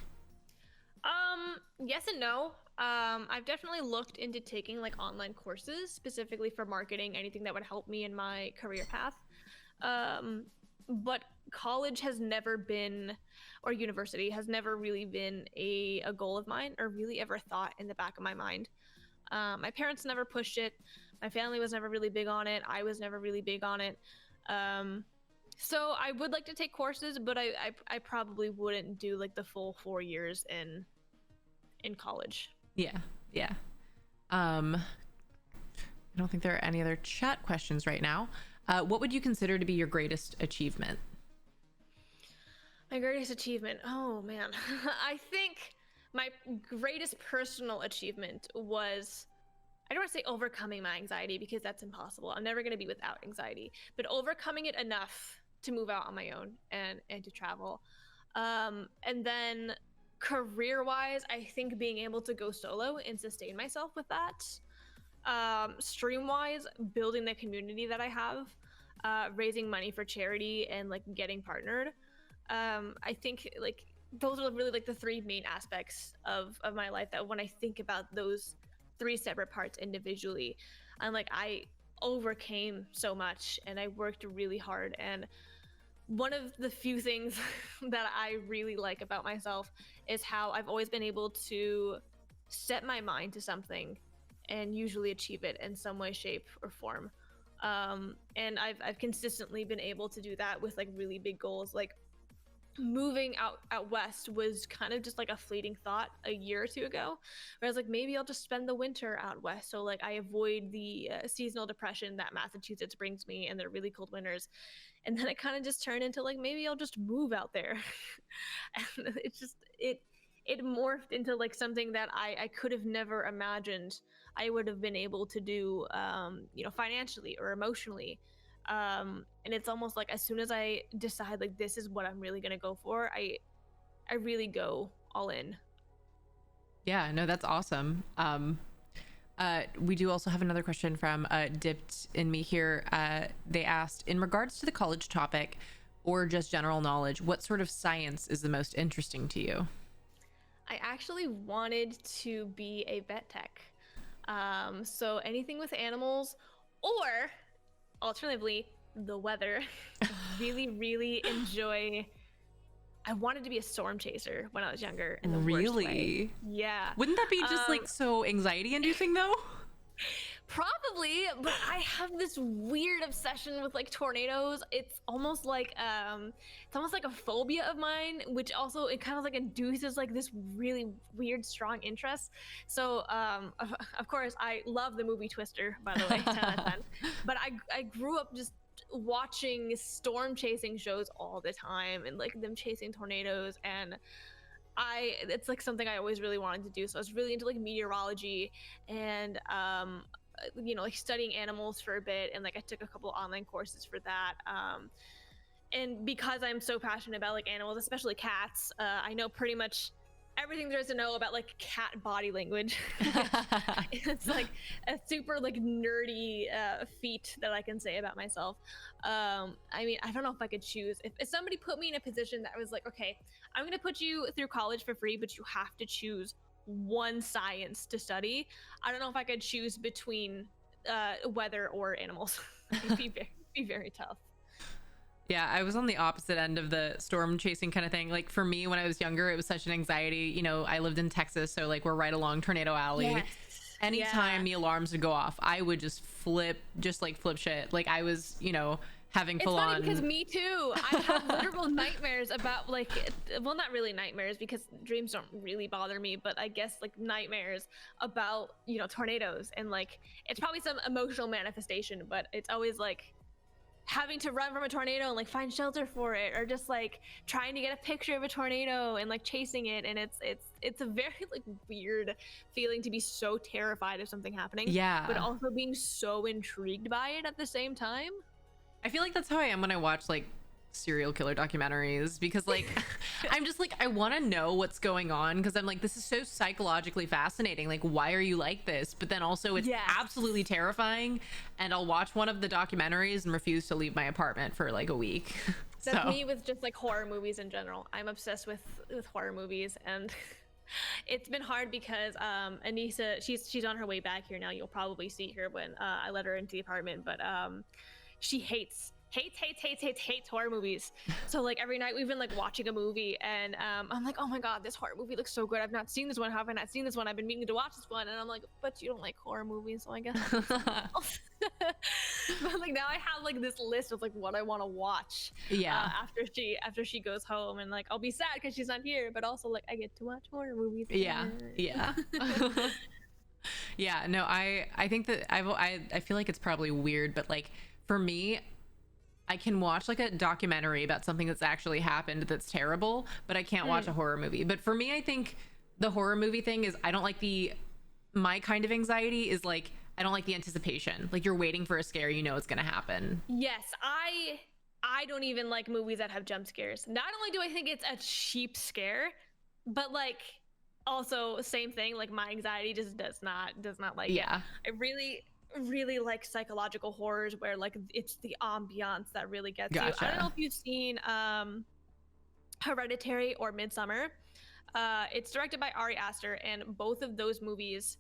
Yes and no. I've definitely looked into taking like online courses specifically for marketing, anything that would help me in my career path. But college has never been, or university has never really been a goal of mine, or really ever thought in the back of my mind. My parents never pushed it. My family was never really big on it. I was never really big on it. So I would like to take courses, but I probably wouldn't do like the full 4 years in college. Yeah. I don't think there are any other chat questions right now. What would you consider to be your greatest achievement? My greatest achievement. Oh man. I think my greatest personal achievement was, I don't want to say overcoming my anxiety because that's impossible. I'm never going to be without anxiety, but overcoming it enough to move out on my own and to travel. And then career-wise, I think being able to go solo and sustain myself with that. Stream-wise, building the community that I have, raising money for charity, and like getting partnered. I think like those are really like the three main aspects of my life that when I think about those three separate parts individually, I'm like, I overcame so much and I worked really hard. And one of the few things that I really like about myself is how I've always been able to set my mind to something and usually achieve it in some way, shape, or form. And I've consistently been able to do that with like really big goals. Like moving out west was kind of just like a fleeting thought a year or two ago, where I was like, maybe I'll just spend the winter out west, so like I avoid the seasonal depression that Massachusetts brings me and their really cold winters. And then it kind of just turned into like, maybe I'll just move out there. And it morphed into like something that I could have never imagined I would have been able to do, financially or emotionally. And it's almost like as soon as I decide like this is what I'm really gonna go for, I really go all in. Yeah, no, that's awesome. We do also have another question from Dipped in Me here. They asked, in regards to the college topic or just general knowledge, what sort of science is the most interesting to you? I actually wanted to be a vet tech. So anything with animals, or alternatively, the weather. I really enjoy. I wanted to be a storm chaser when I was younger in the worst way. Yeah. Wouldn't that be just like so anxiety inducing though? Probably, but I have this weird obsession with like tornadoes. It's almost like a phobia of mine, which also it kind of like induces like this really weird strong interest. So of course I love the movie Twister, by the way, 10 out of 10. But I grew up just watching storm chasing shows all the time and like them chasing tornadoes, and it's like something I always really wanted to do. So I was really into like meteorology and like studying animals for a bit, and like I took a couple online courses for that. And because I'm so passionate about like animals, especially cats, I know pretty much everything there is to know about like cat body language. It's like a super like nerdy feat that I can say about myself. I mean, I don't know if I could choose. If somebody put me in a position that was like, okay, I'm going to put you through college for free, but you have to choose one science to study, I don't know if I could choose between weather or animals. It'd be very tough. Yeah, I was on the opposite end of the storm chasing kind of thing. Like for me, when I was younger, it was such an anxiety. You know, I lived in Texas, so like we're right along Tornado Alley. Yes. Anytime the alarms would go off, I would just flip shit. Like I was, having full on. It's funny because me too. I have literal nightmares about like, well, not really nightmares because dreams don't really bother me, but I guess like nightmares about, tornadoes, and like, it's probably some emotional manifestation, but it's always like having to run from a tornado and like find shelter for it, or just like trying to get a picture of a tornado and like chasing it. And it's a very like weird feeling to be so terrified of something happening, Yeah. but also being so intrigued by it at the same time. I feel like that's how I am when I watch like serial killer documentaries, because like I'm just like, I want to know what's going on, because I'm like, this is so psychologically fascinating, like why are you like this? But then also it's absolutely terrifying, and I'll watch one of the documentaries and refuse to leave my apartment for like a week. That's me with just like horror movies in general. I'm obsessed with horror movies, and it's been hard because Anissa, she's on her way back here now. You'll probably see her when I let her into the apartment, but she hates horror movies. So like every night we've been like watching a movie, and I'm like, oh my god, this horror movie looks so good. I've not seen this one. How have I not seen this one? I've been meaning to watch this one. And I'm like, but you don't like horror movies, so I guess but like now I have like this list of like what I want to watch after she goes home, and like I'll be sad because she's not here, but also like I get to watch horror movies. Yeah. Yeah, no, I think that I feel like it's probably weird, but like for me, I can watch like a documentary about something that's actually happened that's terrible, but I can't watch a horror movie. But for me, I think the horror movie thing is, I don't like my kind of anxiety is like, I don't like the anticipation. Like you're waiting for a scare, you know it's gonna happen. Yes, I don't even like movies that have jump scares. Not only do I think it's a cheap scare, but like also same thing, like my anxiety just does not like it. I really like psychological horrors where like it's the ambiance that really gets you. I don't know if you've seen Hereditary or Midsummer. It's directed by Ari Aster, and both of those movies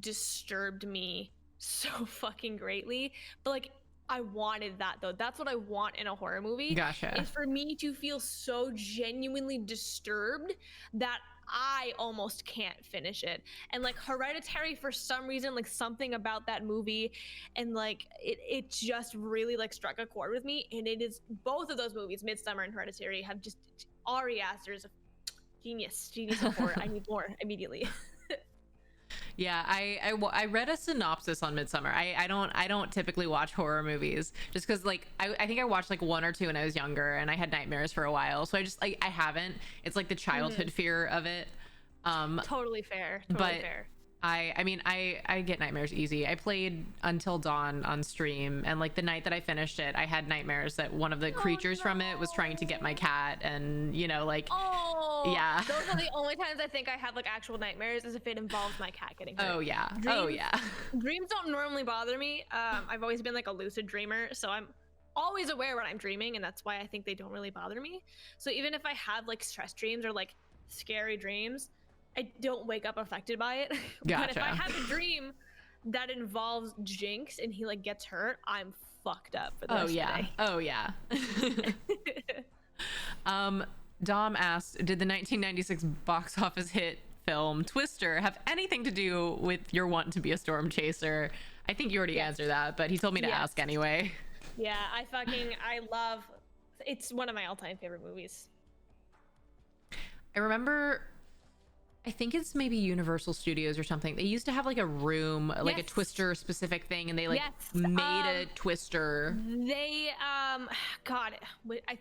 disturbed me so fucking greatly. But like I wanted that though. That's what I want in a horror movie. Is for me to feel so genuinely disturbed that I almost can't finish it. And like Hereditary, for some reason, like something about that movie and like it just really like struck a chord with me. And it is, both of those movies, Midsummer and Hereditary, have just, Ari Aster is a genius of horror. I need more immediately. Yeah, I read a synopsis on Midsummer. I don't typically watch horror movies, just because like I think I watched like one or two when I was younger, and I had nightmares for a while, so I just like I haven't. It's like the childhood fear of it. Totally fair. I mean, I get nightmares easy. I played Until Dawn on stream, and like the night that I finished it, I had nightmares that one of the creatures from it was trying to get my cat, and you know, like yeah. Those are the only times I think I have like actual nightmares, is if it involves my cat getting hurt. Oh yeah. Dreams don't normally bother me. I've always been like a lucid dreamer, so I'm always aware when I'm dreaming, and that's why I think they don't really bother me. So even if I have like stress dreams or like scary dreams, I don't wake up affected by it. But if I have a dream that involves Jinx and he like gets hurt, I'm fucked up for the rest of the day. Oh yeah. Dom asked, did the 1996 box office hit film Twister have anything to do with your want to be a storm chaser? I think you already answered that, but he told me to ask anyway. Yeah, I love, it's one of my all-time favorite movies. I remember, I think it's maybe Universal Studios or something. They used to have like a room, like a Twister specific thing, and they like made a Twister. They, God, I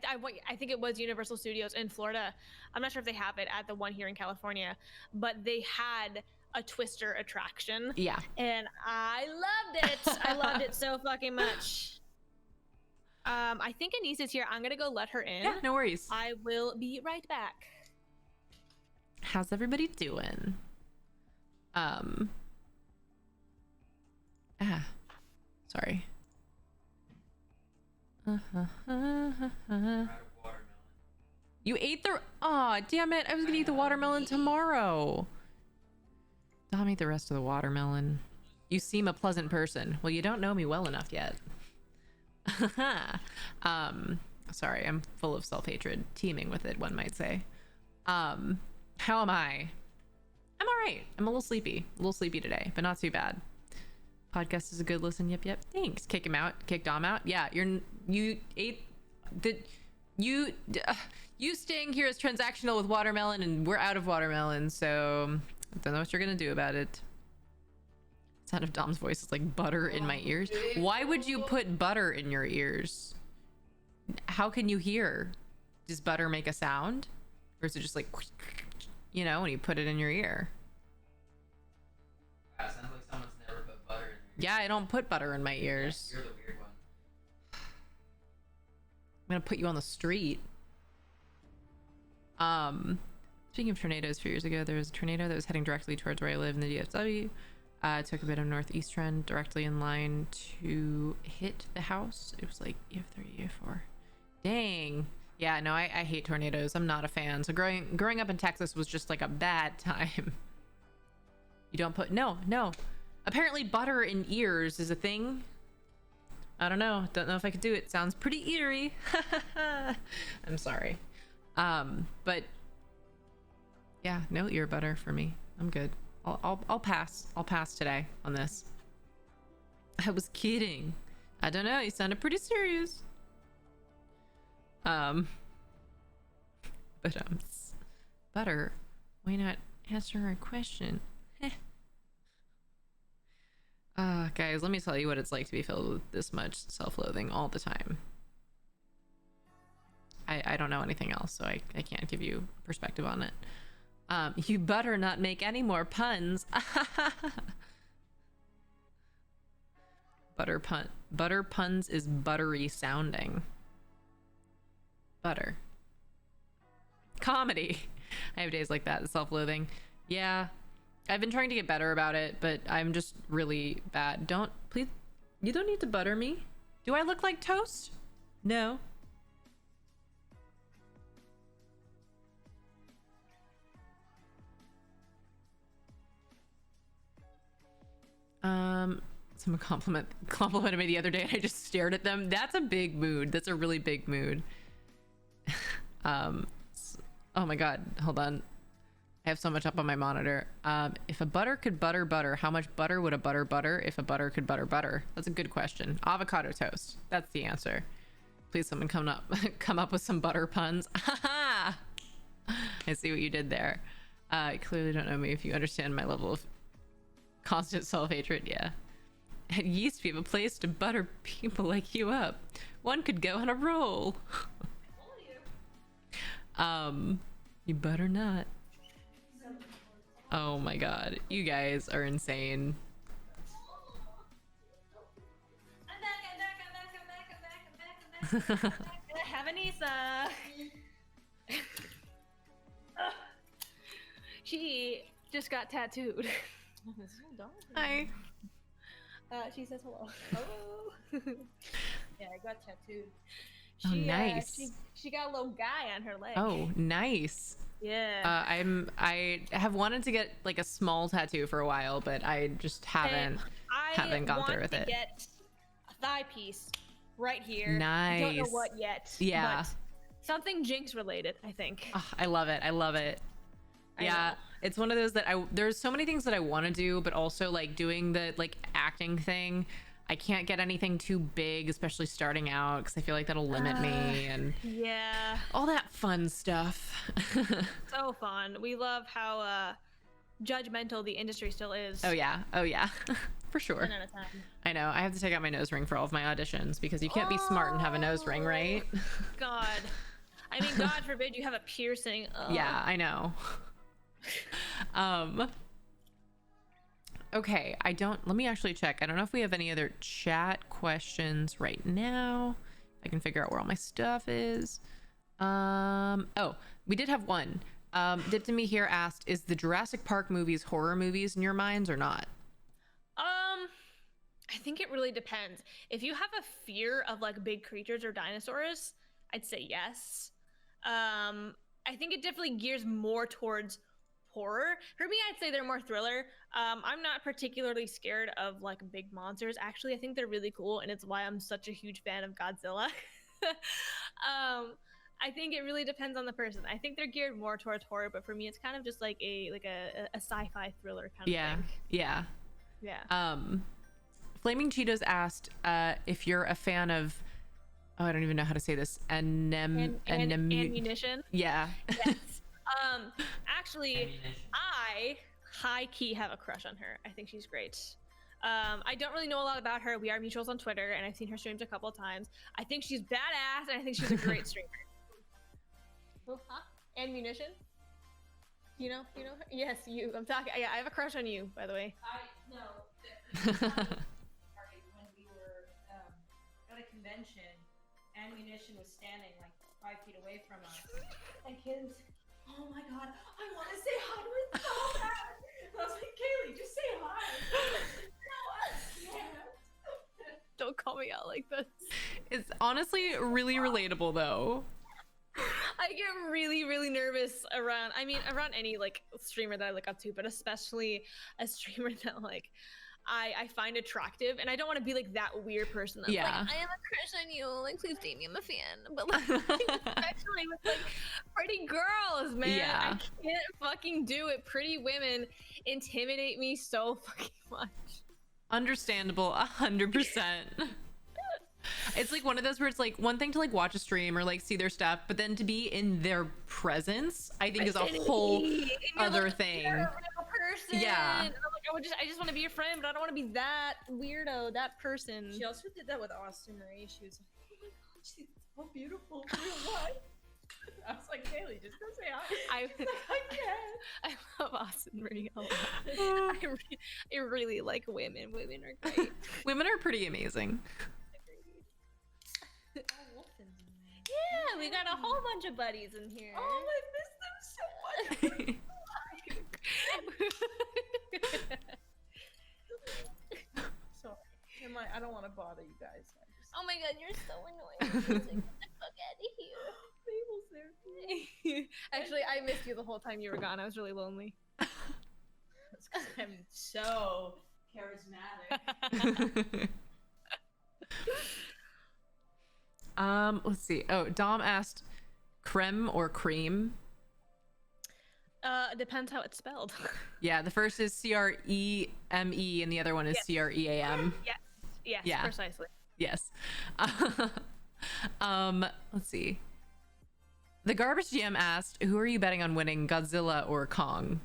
think it was Universal Studios in Florida. I'm not sure if they have it at the one here in California, but they had a Twister attraction. Yeah. And I loved it. I loved it so fucking much. I think Anissa's here. I'm gonna go let her in. Yeah, no worries. I will be right back. How's everybody doing? Sorry. You ate the, aw, damn it. I was gonna eat the watermelon tomorrow. Dom ate the rest of the watermelon. You seem a pleasant person. Well, you don't know me well enough yet. Sorry, I'm full of self-hatred, teeming with it, one might say. How am I? I'm all right. I'm a little sleepy today, but not too bad. Podcast is a good listen. Yep. Thanks. Kick Dom out. Yeah, you staying here is transactional with watermelon, and we're out of watermelon, so I don't know what you're gonna do about it. Sound of Dom's voice is like butter in my ears. Why would you put butter in your ears? How can you hear? Does butter make a sound? Or is it just like, you know, when you put it in your ear? Sounds like someone's never put butter in their ears. Yeah, I don't put butter in my ears. You're the weird one. I'm gonna put you on the street. Speaking of tornadoes, a few years ago, there was a tornado that was heading directly towards where I live in the DFW. Took a bit of northeast trend directly in line to hit the house. It was like EF3, EF4. Dang. Yeah, no, I hate tornadoes. I'm not a fan. So growing up in Texas was just like a bad time. You don't put no. Apparently butter in ears is a thing. I don't know. Don't know if I could do it. Sounds pretty eerie. I'm sorry. But yeah, no ear butter for me. I'm good. I'll pass. I'll pass today on this. I was kidding. I don't know. You sounded pretty serious. But butter. Why not answer our question? Guys, let me tell you what it's like to be filled with this much self-loathing all the time. I don't know anything else, so I can't give you perspective on it. You better not make any more puns. Butter puns is buttery sounding. Butter. Comedy. I have days like that, self-loathing. Yeah, I've been trying to get better about it, but I'm just really bad. Please, you don't need to butter me. Do I look like toast? No. Someone complimented me the other day and I just stared at them. That's a big mood. That's a really big mood. Oh my god, hold on. I have so much up on my monitor. If a butter could butter, how much butter would a butter if a butter could butter? That's a good question. Avocado toast. That's the answer. Please, someone come up with some butter puns. I see what you did there. You clearly don't know me if you understand my level of constant self-hatred. Yeah. At Yeast, we have a place to butter people like you up. One could go on a roll. You better not. Oh my god, you guys are insane. I'm back. Have Anissa. She just got tattooed. Hi. She says hello. Hello. Yeah, I got tattooed. Oh, nice. She got a little guy on her leg. Oh, nice. Yeah. I have wanted to get like a small tattoo for a while, but I just haven't gone through with it. Get a thigh piece right here. Nice. I don't know what yet. Yeah. But something Jinx related, I think. Oh, I love it. Yeah, it's one of those that there's so many things that I want to do, but also like doing the like acting thing. I can't get anything too big, especially starting out, because I feel like that'll limit me and yeah, all that fun stuff. So fun. We love how judgmental the industry still is. Oh yeah, for sure. 10 out of 10. I know. I have to take out my nose ring for all of my auditions because you can't be smart and have a nose ring, right? God, I mean, God forbid you have a piercing. Ugh. Yeah, I know. Okay, let me actually check. I don't know if we have any other chat questions right now. I can figure out where all my stuff is. Oh, we did have one. Diptemy here asked, is the Jurassic Park movies horror movies in your minds or not? I think it really depends. If you have a fear of like big creatures or dinosaurs, I'd say yes. I think it definitely gears more towards horror. For me, I'd say they're more thriller. I'm not particularly scared of like big monsters. Actually, I think they're really cool, and it's why I'm such a huge fan of Godzilla. I think it really depends on the person. I think they're geared more towards horror, but for me, it's kind of just like a sci-fi thriller kind of thing. Yeah. Flaming Cheetos asked if you're a fan of, oh, I don't even know how to say this. Ammunition. Yeah. Yes. Actually, I high key have a crush on her. I think she's great. I don't really know a lot about her. We are mutuals on Twitter, and I've seen her streams a couple of times. I think she's badass, and I think she's a great streamer. Oh, huh? And Munition? You know her? Yes, you. I'm talking. Yeah, I have a crush on you, by the way. I know. When we were at a convention, Ammunition was standing like 5 feet away from us, and kids, oh my god, I want to say hi to her so bad. And I was like, Kaylee, just say hi. No, I can't. Don't call me out like this. It's honestly really relatable though. I get really, really nervous around any like streamer that I look up to, but especially a streamer that like I find attractive, and I don't want to be like that weird person that's like, I have a crush on you, like please date me, I'm a fan. But like especially with like pretty girls, man. Yeah. I can't fucking do it. Pretty women intimidate me so fucking much. Understandable, 100%. It's like one of those where it's like one thing to like watch a stream or like see their stuff, but then to be in their presence, I think is a whole other thing. You're a real person. Yeah. And I'm like, I just want to be your friend, but I don't want to be that weirdo, that person. She also did that with Austin Marie. She was like, oh my god, she's so beautiful in real life. I was like, Kaylee, just go say hi. She's like, I can't. I love Austin Marie a lot. I really like women. Women are great. Women are pretty amazing. Yeah, we got a whole bunch of buddies in here. Oh, I miss them so much. Sorry. I don't want to bother you guys. Oh my god, you're so annoying. Get the fuck out of here. Mabel's there. Actually, I missed you the whole time you were gone. I was really lonely. That's because I'm so charismatic. Let's see. Oh, Dom asked creme or cream. Depends how it's spelled. Yeah, the first is CREME and the other one is CREAM. Yes, Yeah. precisely. Yes. Let's see. The Garbage GM asked, who are you betting on winning, Godzilla or Kong?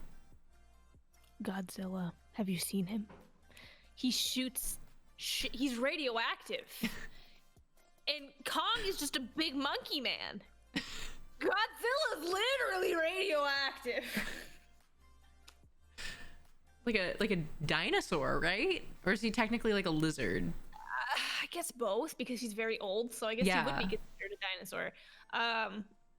Godzilla. Have you seen him? He shoots. He's radioactive. And Kong is just a big monkey man. Godzilla's literally radioactive. Like a dinosaur, right? Or is he technically like a lizard? I guess both, because he's very old, so I guess he would be considered a dinosaur.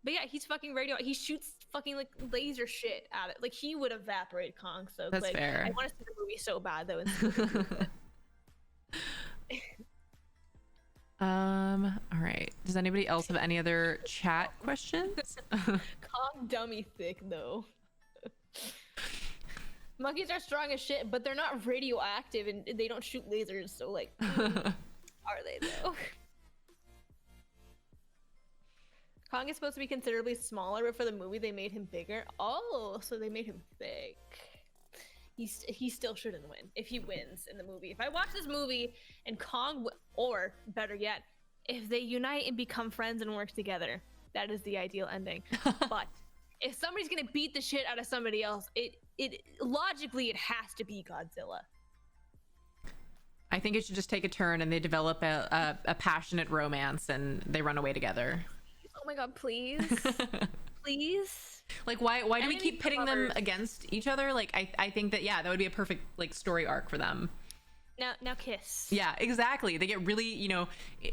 But yeah, he's fucking he shoots fucking like laser shit at it. Like he would evaporate Kong so That's quick. fair. I want to see the movie so bad though. All right. Does anybody else have any other chat questions? Kong dummy thick though. Monkeys are strong as shit, but they're not radioactive and they don't shoot lasers, so like are they though? Kong is supposed to be considerably smaller, but for the movie they made him bigger. Oh, so they made him thick. He still shouldn't win if he wins in the movie. If I watch this movie and Kong, or better yet, if they unite and become friends and work together, that is the ideal ending. But if somebody's gonna beat the shit out of somebody else, it logically it has to be Godzilla. I think it should just take a turn and they develop a passionate romance and they run away together. Oh my god, please. Please. Like why do we keep pitting them against each other? Like I think that that would be a perfect like story arc for them. Now kiss. Yeah, exactly. They get really,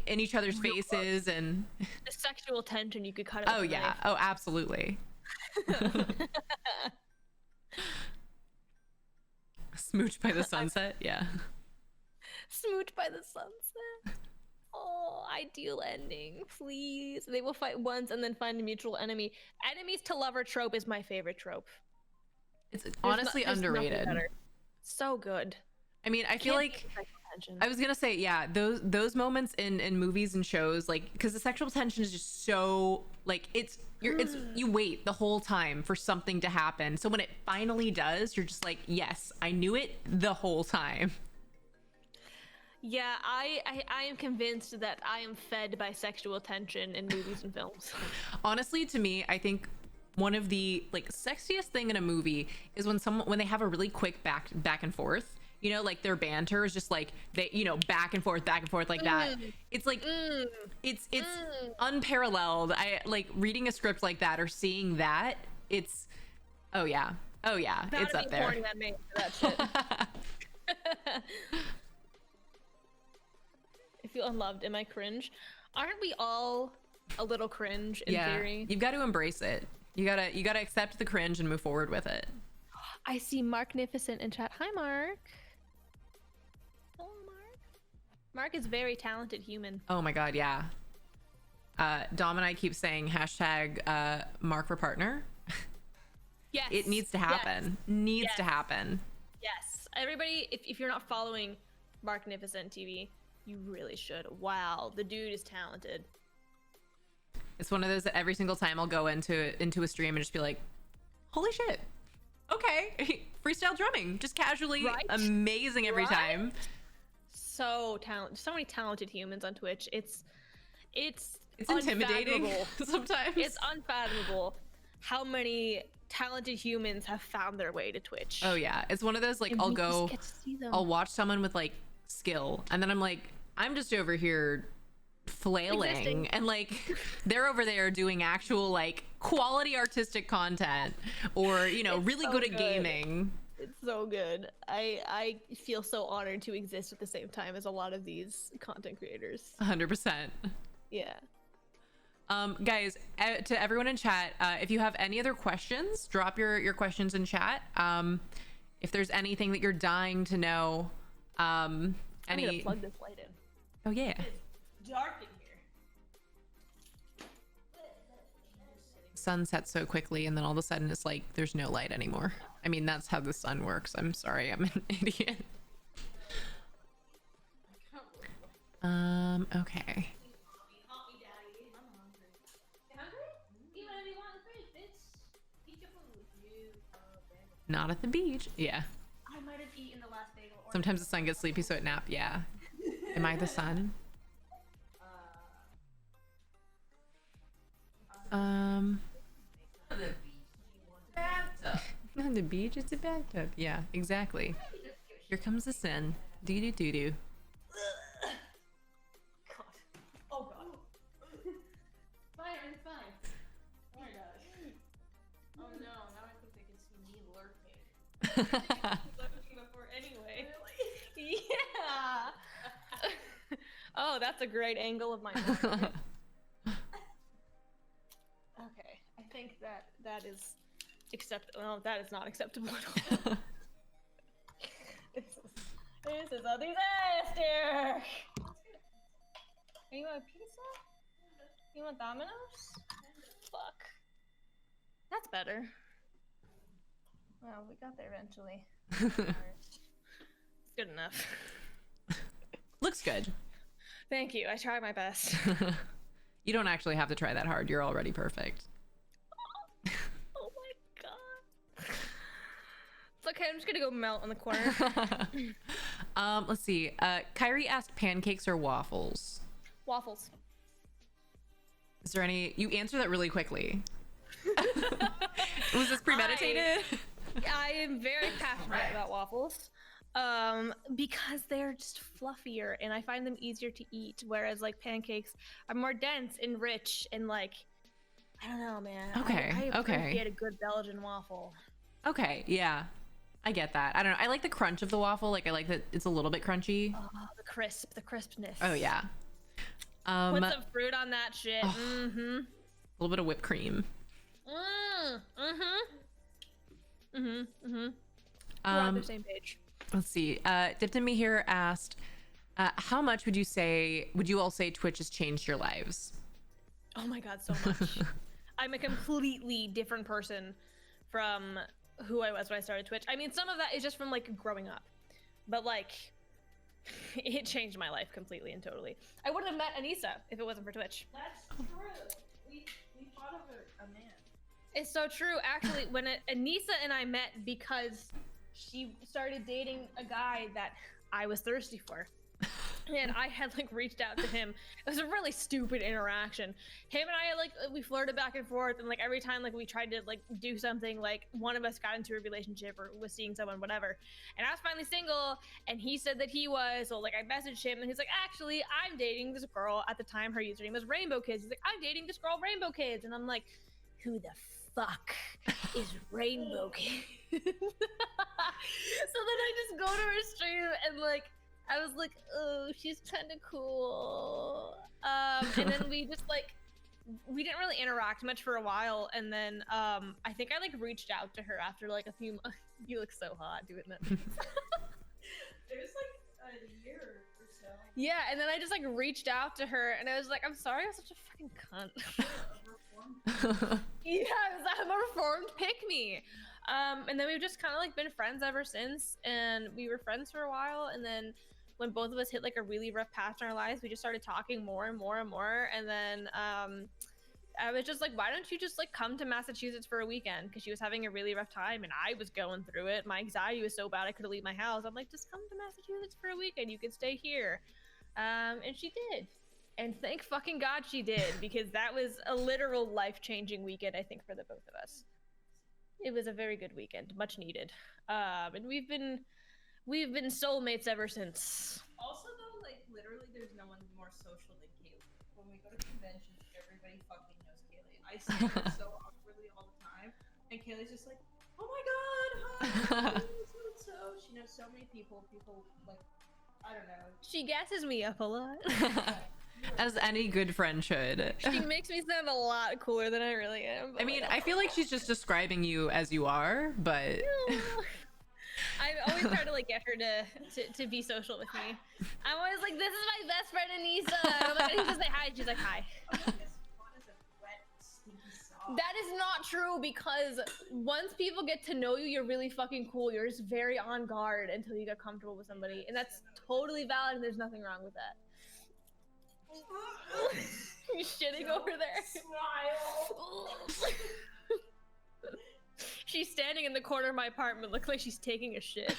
in each other's faces and The sexual tension you could cut it. oh yeah. Knife. Oh, absolutely. Smooch by the sunset. Yeah. Smooch by the sunset. Oh, ideal ending, please. They will fight once and then find a mutual enemy. Enemies to lover trope is my favorite trope. It's honestly there's underrated. So good. I mean, I feel like I was gonna say, yeah, those moments in movies and shows, like, because the sexual tension is just so like you wait the whole time for something to happen. So when it finally does, you're just like, yes, I knew it the whole time. Yeah, I am convinced that I am fed by sexual tension in movies and films. Honestly, to me, I think one of the like sexiest thing in a movie is when they have a really quick back and forth. you know, like their banter is just like they, you know, back and forth like that. It's like it's unparalleled. I like reading a script like that or seeing that. It's oh yeah, it's up there. That made for that shit. I feel unloved. Am I cringe? Aren't we all a little cringe in theory? You've got to embrace it. You gotta accept the cringe and move forward with it. I see Marknificent in chat. Hi, Mark. Hello, Mark. Mark is very talented human. Oh my god, yeah. Dom and I keep saying hashtag Mark for partner. Yes. It needs to happen. Yes. Needs to happen. Yes. Everybody, if you're not following Marknificent TV, you really should. Wow, the dude is talented. It's one of those that every single time I'll go into a stream and just be like, holy shit. Okay. Freestyle drumming. Just casually amazing every time. So talented. So many talented humans on Twitch. It's intimidating sometimes. It's unfathomable how many talented humans have found their way to Twitch. Oh yeah. It's one of those like I'll watch someone with like skill and then I'm like, I'm just over here flailing and like they're over there doing actual like quality artistic content or, you know, really good at gaming. It's so good. I feel so honored to exist at the same time as a lot of these content creators. 100%. Yeah. Guys, to everyone in chat, if you have any other questions, drop your questions in chat. If there's anything that you're dying to know, I'm gonna plug this light in. Oh yeah. It's dark in here. Sun sets so quickly and then all of a sudden it's like there's no light anymore. I mean, that's how the sun works. I'm sorry, I'm an idiot. Okay. Not at the beach. Yeah. I might have eaten the last bagel. Sometimes the sun gets sleepy, so it nap. Yeah. Am I the sun? On the beach, it's a bathtub. Yeah, exactly. Here comes the sun. Doo doo doo doo. God. Oh god. Fine, I'm fine. Oh my gosh. Oh no, now I think they can see me lurking. Lurking before anyway. Yeah. Oh, that's a great angle of my mic. Okay, I think that is acceptable. No, that is not acceptable at all. This is a disaster. You want a pizza? You want Domino's? Fuck. That's better. Well, we got there eventually. It's good enough. Looks good. Thank you. I tried my best. You don't actually have to try that hard. You're already perfect. Oh my god. It's okay. I'm just gonna go melt in the corner. Let's see. K4iley asked pancakes or waffles. Waffles. Is there any? You answer that really quickly. Was this premeditated? I am very passionate about waffles. Because they're just fluffier and I find them easier to eat, whereas like pancakes are more dense and rich and like I don't know, man. Okay. I Okay. appreciate a good Belgian waffle. Okay. Yeah. I get that. I don't know. I like the crunch of the waffle. Like I like that it's a little bit crunchy. Oh, the crispness. Oh yeah. Put some fruit on that shit. Oh, Mm-hmm. a little bit of whipped cream. We're on the same page. Let's see. Dipped in Me here asked, how much would you all say Twitch has changed your lives? Oh my god, so much. I'm a completely different person from who I was when I started Twitch. I mean, some of that is just from like growing up, but like it changed my life completely and totally. I wouldn't have met Anissa if it wasn't for Twitch. That's true. We thought of a man. It's so true. Actually, when Anissa and I met because she started dating a guy that I was thirsty for. and I had like reached out to him. It was a really stupid interaction. Him and I like we flirted back and forth, and like every time like we tried to like do something, like one of us got into a relationship or was seeing someone, whatever. And I was finally single, and he said that he was. So like I messaged him, and he's like, actually, I'm dating this girl. At the time, her username was Rainbow Kids. He's like, I'm dating this girl, Rainbow Kids, and I'm like, who the fuck is Rainbow Kids? So then I just go to her stream and like. I was like, oh, she's kind of cool. And then we just like, we didn't really interact much for a while. And then I think I like reached out to her after like a few months. You look so hot doing that. It was like a year or so. Yeah, and then I just like reached out to her and I was like, I'm sorry, I'm such a fucking cunt. Yeah, I'm a reformed pick-me. And then we've just kind of like been friends ever since. And we were friends for a while, and then when both of us hit like a really rough patch in our lives, we just started talking more and more and more. And then I was just like, why don't you just like come to Massachusetts for a weekend? Because she was having a really rough time and I was going through it. My anxiety was so bad I couldn't leave my house. I'm like, just come to Massachusetts for a weekend. You can stay here. And she did. And thank fucking God she did, because that was a literal life-changing weekend, I think, for the both of us. It was a very good weekend, much needed. And we've been soulmates ever since. Also, though, like, literally, there's no one more social than Kaylee. When we go to conventions, everybody fucking knows Kaylee. I see her so awkwardly all the time, and Kaylee's just like, oh my god, hi, so she knows so many people. People, like, I don't know. She gasses me up a lot. As any good friend should. She makes me sound a lot cooler than I really am. I mean, I feel like she's just describing you as you are, but... I always try to like get her to be social with me. I'm always like, this is my best friend Anissa. And I'm like, Anissa, say hi. She's like, hi. That is not true, because once people get to know you, you're really fucking cool. You're just very on guard until you get comfortable with somebody, and that's totally valid, and there's nothing wrong with that. You're shitting over there. Smile. She's standing in the corner of my apartment, looks like she's taking a shit.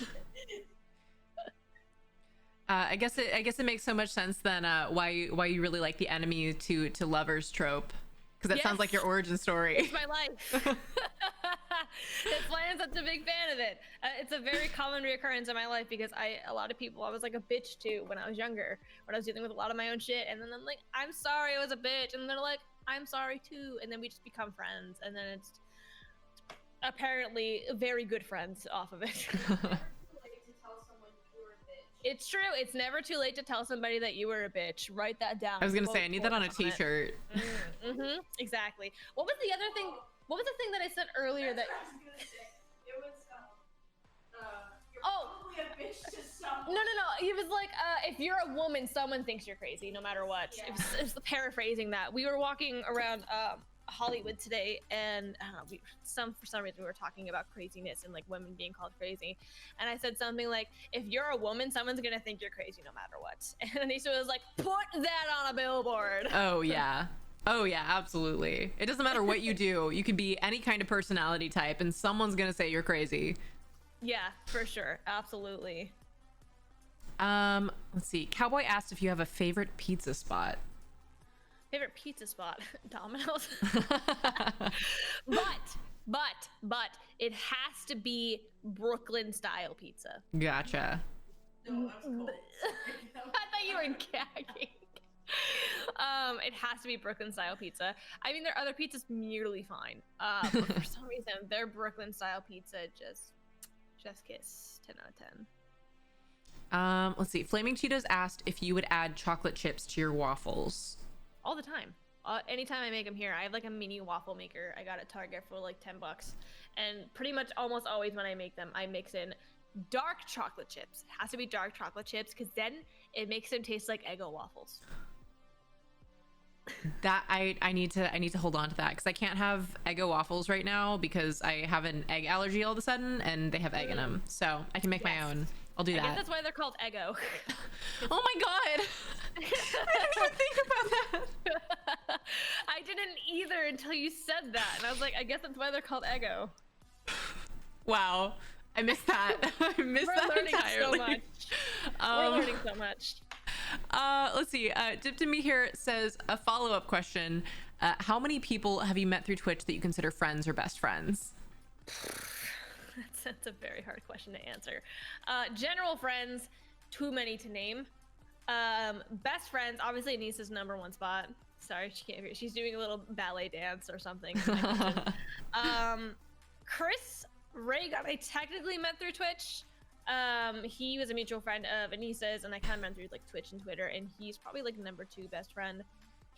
I guess it makes so much sense then why you really like the enemy to lovers trope, because that sounds like your origin story. It's my life. That's why I'm such a big fan of it. It's a very common reoccurrence in my life, because a lot of people I was like a bitch to when I was younger, when I was dealing with a lot of my own shit, and then I'm like, I'm sorry I was a bitch, and they're like, I'm sorry too, and then we just become friends, and then it's apparently very good friends off of it. It's true. It's never too late to tell somebody that you were a bitch. Write that down. I was gonna say, I need that on a t-shirt. Mm-hmm. Exactly. What was the other thing? What was the thing that I said earlier that? It was you're Oh. probably a bitch to someone. No. He was like, if you're a woman, someone thinks you're crazy, no matter what. Yeah. It was paraphrasing that. We were walking around Hollywood today, and for some reason we were talking about craziness and like women being called crazy, and I said something like, if you're a woman, someone's gonna think you're crazy no matter what. And Anisha was like, put that on a billboard. Oh yeah, absolutely. It doesn't matter what you do, you can be any kind of personality type and someone's gonna say you're crazy. Yeah, for sure. Absolutely. Let's see, Cowboy asked if you have a favorite pizza spot. Favorite pizza spot? Domino's. but it has to be Brooklyn style pizza. Gotcha. No, I was cold. I thought you were gagging. It has to be Brooklyn style pizza. I mean, their other pizzas merely fine. But for some reason, their Brooklyn style pizza just kiss. 10 out of 10. Let's see, Flaming Cheetos asked if you would add chocolate chips to your waffles. All the time. Anytime I make them here, I have like a mini waffle maker I got at Target for like $10, and pretty much almost always when I make them, I mix in dark chocolate chips. It has to be dark chocolate chips, because then it makes them taste like Eggo waffles. That I need to hold on to that, because I can't have Eggo waffles right now because I have an egg allergy all of a sudden, and they have egg in them, so I can make my own. I'll do that. I guess that's why they're called Eggo. Oh my god! I didn't even think about that. I didn't either until you said that, and I was like, I guess that's why they're called Eggo. Wow, I missed that. I missed We're that learning entirely. so much. We're learning so much. Let's see. Dip to me here says a follow-up question. How many people have you met through Twitch that you consider friends or best friends? That's a very hard question to answer. General friends, too many to name. Best friends, obviously Anissa's number one spot. Sorry, she can't hear. She's doing a little ballet dance or something. Chris Reagan, I technically met through Twitch. He was a mutual friend of Anissa's, and I kind of met through like Twitch and Twitter, and he's probably like number 2 best friend.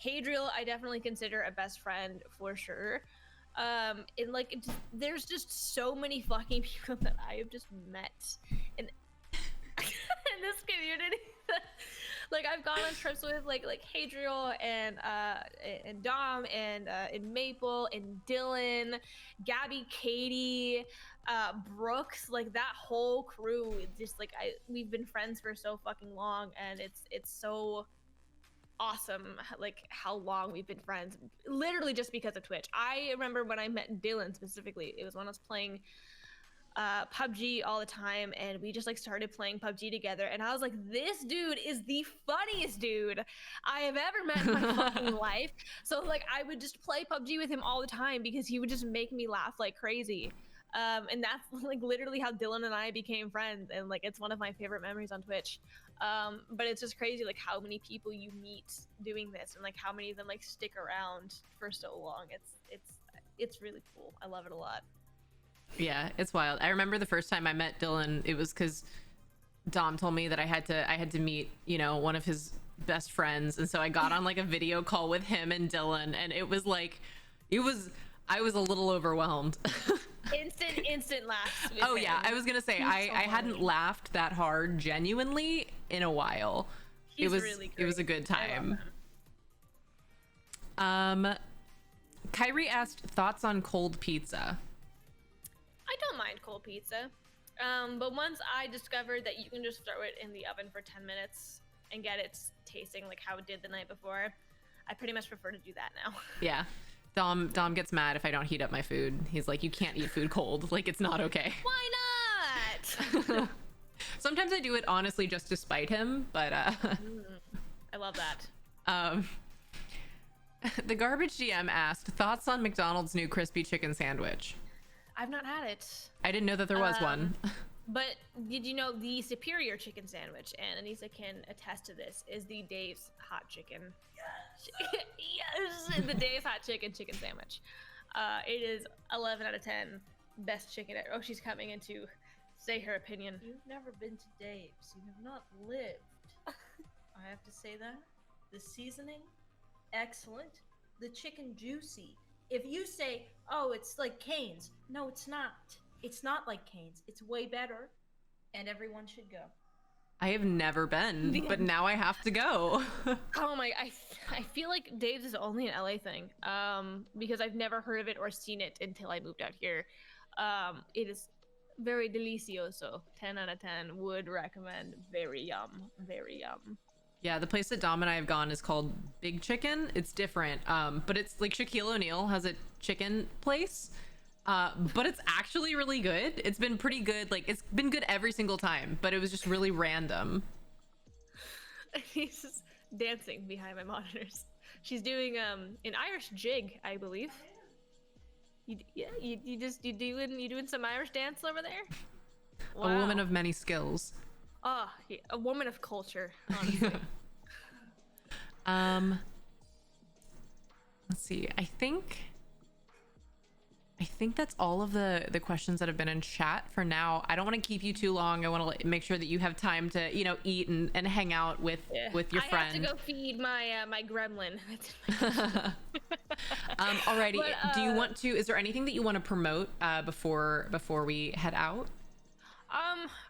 Hadriel, I definitely consider a best friend for sure. And like, there's just so many fucking people that I have just met in this community. Like, I've gone on trips with like Hadriel and Dom and Maple and Dylan, Gabby, Katie, Brooks, like that whole crew. Just like we've been friends for so fucking long, and it's so awesome like how long we've been friends, literally just because of Twitch. I remember when I met Dylan specifically, it was when I was playing PUBG all the time, and we just like started playing PUBG together, and I was like, this dude is the funniest dude I have ever met in my fucking life. So like I would just play PUBG with him all the time because he would just make me laugh like crazy. And that's like literally how Dylan and I became friends, and like it's one of my favorite memories on Twitch. But it's just crazy like how many people you meet doing this, and like how many of them like stick around for so long. It's really cool. I love it a lot. Yeah, it's wild. I remember the first time I met Dylan, it was because Dom told me that I had to meet, you know, one of his best friends, and so I got on like a video call with him and Dylan, and it was like, I was a little overwhelmed. Instant laughs. Oh yeah, I was gonna say I hadn't laughed that hard genuinely in a while. He's really great. It was a good time. Kyrie asked thoughts on cold pizza. I don't mind cold pizza, but once I discovered that you can just throw it in the oven for 10 minutes and get it tasting like how it did the night before, I pretty much prefer to do that now. Yeah. Dom gets mad if I don't heat up my food. He's like, you can't eat food cold. Like, it's not okay. Why not? Sometimes I do it honestly just to spite him, but I love that. The Garbage GM asked thoughts on McDonald's new crispy chicken sandwich. I've not had it. I didn't know that there was one. But did you know the superior chicken sandwich, and Anissa can attest to this, is the Dave's hot chicken. Yes, the Dave's hot chicken sandwich. It is 11 out of 10 best chicken. Oh, she's coming in to say her opinion. You've never been to Dave's. You have not lived. I have to say that. The seasoning, excellent. The chicken, juicy. If you say, oh, it's like Cane's, no, it's not. It's not like Cane's. It's way better, and everyone should go. I have never been, but now I have to go. Oh my, I feel like Dave's is only an LA thing, because I've never heard of it or seen it until I moved out here. It is very delicioso. 10 out of 10, would recommend. Very yum, very yum. Yeah, the place that Dom and I have gone is called Big Chicken. It's different, but it's like Shaquille O'Neal has a chicken place, but it's actually really good. It's been pretty good. Like, it's been good every single time, but it was just really random. He's just dancing behind my monitors. She's doing an Irish jig, I believe. You doing some Irish dance over there? Wow. A woman of many skills. Oh, yeah, a woman of culture, honestly. Let's see. I think that's all of the questions that have been in chat for now. I don't want to keep you too long. I want to make sure that you have time to, you know, eat and hang out with your friend. I have to go feed my my gremlin. Alrighty. Do you want to? Is there anything that you want to promote before we head out?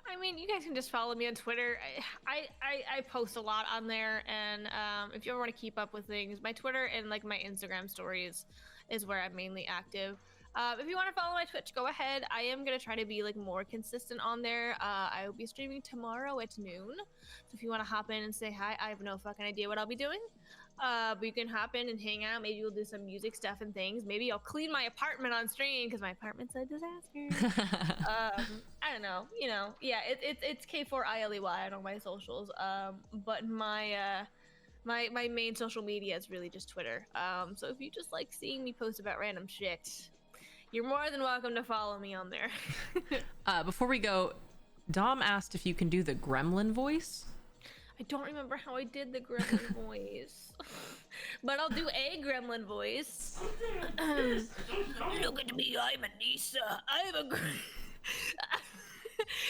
I mean, you guys can just follow me on Twitter. I post a lot on there, and if you ever want to keep up with things, my Twitter and like my Instagram stories is where I'm mainly active. If you want to follow my Twitch, go ahead. I am gonna try to be like more consistent on there. I will be streaming tomorrow at noon. So if you want to hop in and say hi, I have no fucking idea what I'll be doing. But you can hop in and hang out. Maybe we'll do some music stuff and things. Maybe I'll clean my apartment on stream because my apartment's a disaster. I don't know. You know, yeah. It's K4iley on all my socials. But my my main social media is really just Twitter. So if you just like seeing me post about random shit, you're more than welcome to follow me on there. Before we go, Dom asked if you can do the gremlin voice. I don't remember how I did the gremlin voice, but I'll do a gremlin voice. Look at me, I'm Anissa. I'm a.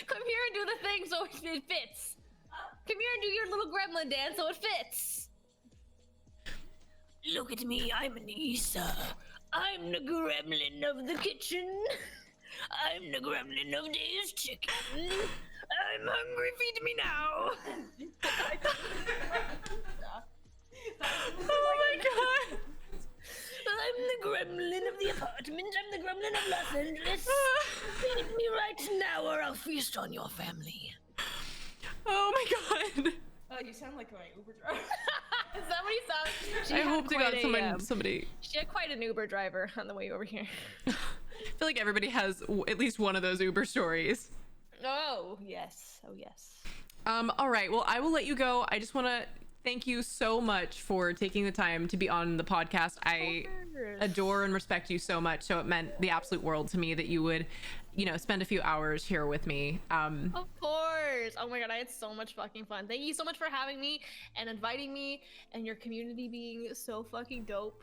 Come here and do the thing so it fits. Come here and do your little gremlin dance so it fits. Look at me, I'm Anissa. I'm the gremlin of the kitchen. I'm the gremlin of Dave's chicken. I'm hungry, feed me now. Oh my god! I'm the gremlin of the apartment. I'm the gremlin of Los Angeles. Feed me right now or I'll feast on your family. Oh my god! You sound like my Uber driver. Somebody sounds. I hope to God somebody. She had quite an Uber driver on the way over here. I feel like everybody has at least one of those Uber stories. Oh yes, oh yes. All right, well, I will let you go. I just want to thank you so much for taking the time to be on the podcast. I adore and respect you so much, so it meant the absolute world to me that you would, you know, spend a few hours here with me. Of course. Oh my god, I had so much fucking fun. Thank you so much for having me and inviting me, and your community being so fucking dope.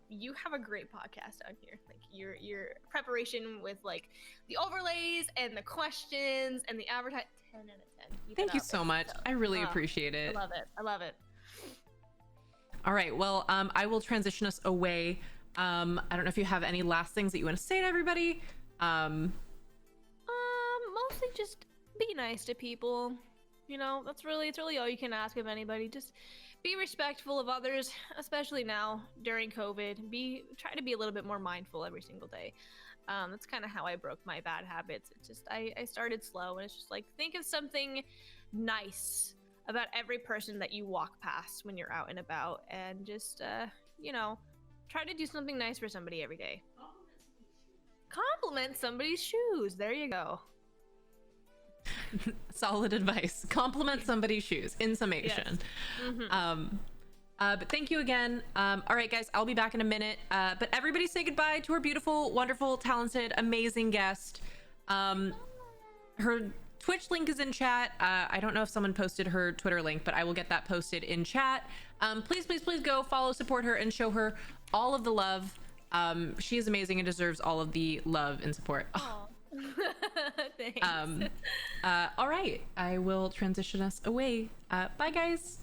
You have a great podcast out here. Like your preparation with like the overlays and the questions and the advertise. 10 out of 10. Thank you so much. I really appreciate it. I love it. I love it. All right, well, I will transition us away. I don't know if you have any last things that you want to say to everybody. Mostly just be nice to people. You know, it's really all you can ask of anybody. Just be respectful of others, especially now during COVID. Try to be a little bit more mindful every single day. That's kind of how I broke my bad habits. It's just I started slow, and it's just like think of something nice about every person that you walk past when you're out and about, and just you know, try to do something nice for somebody every day. Compliment somebody's shoes. There you go. Solid advice. Compliment somebody's shoes in summation. Yes. Mm-hmm. But thank you again. All right, guys, I'll be back in a minute. But everybody say goodbye to our beautiful, wonderful, talented, amazing guest. Her Twitch link is in chat. I don't know if someone posted her Twitter link, but I will get that posted in chat. Please, please, please go follow, support her, and show her all of the love. She is amazing and deserves all of the love and support. Oh. Thanks. All right, I will transition us away. Bye, guys.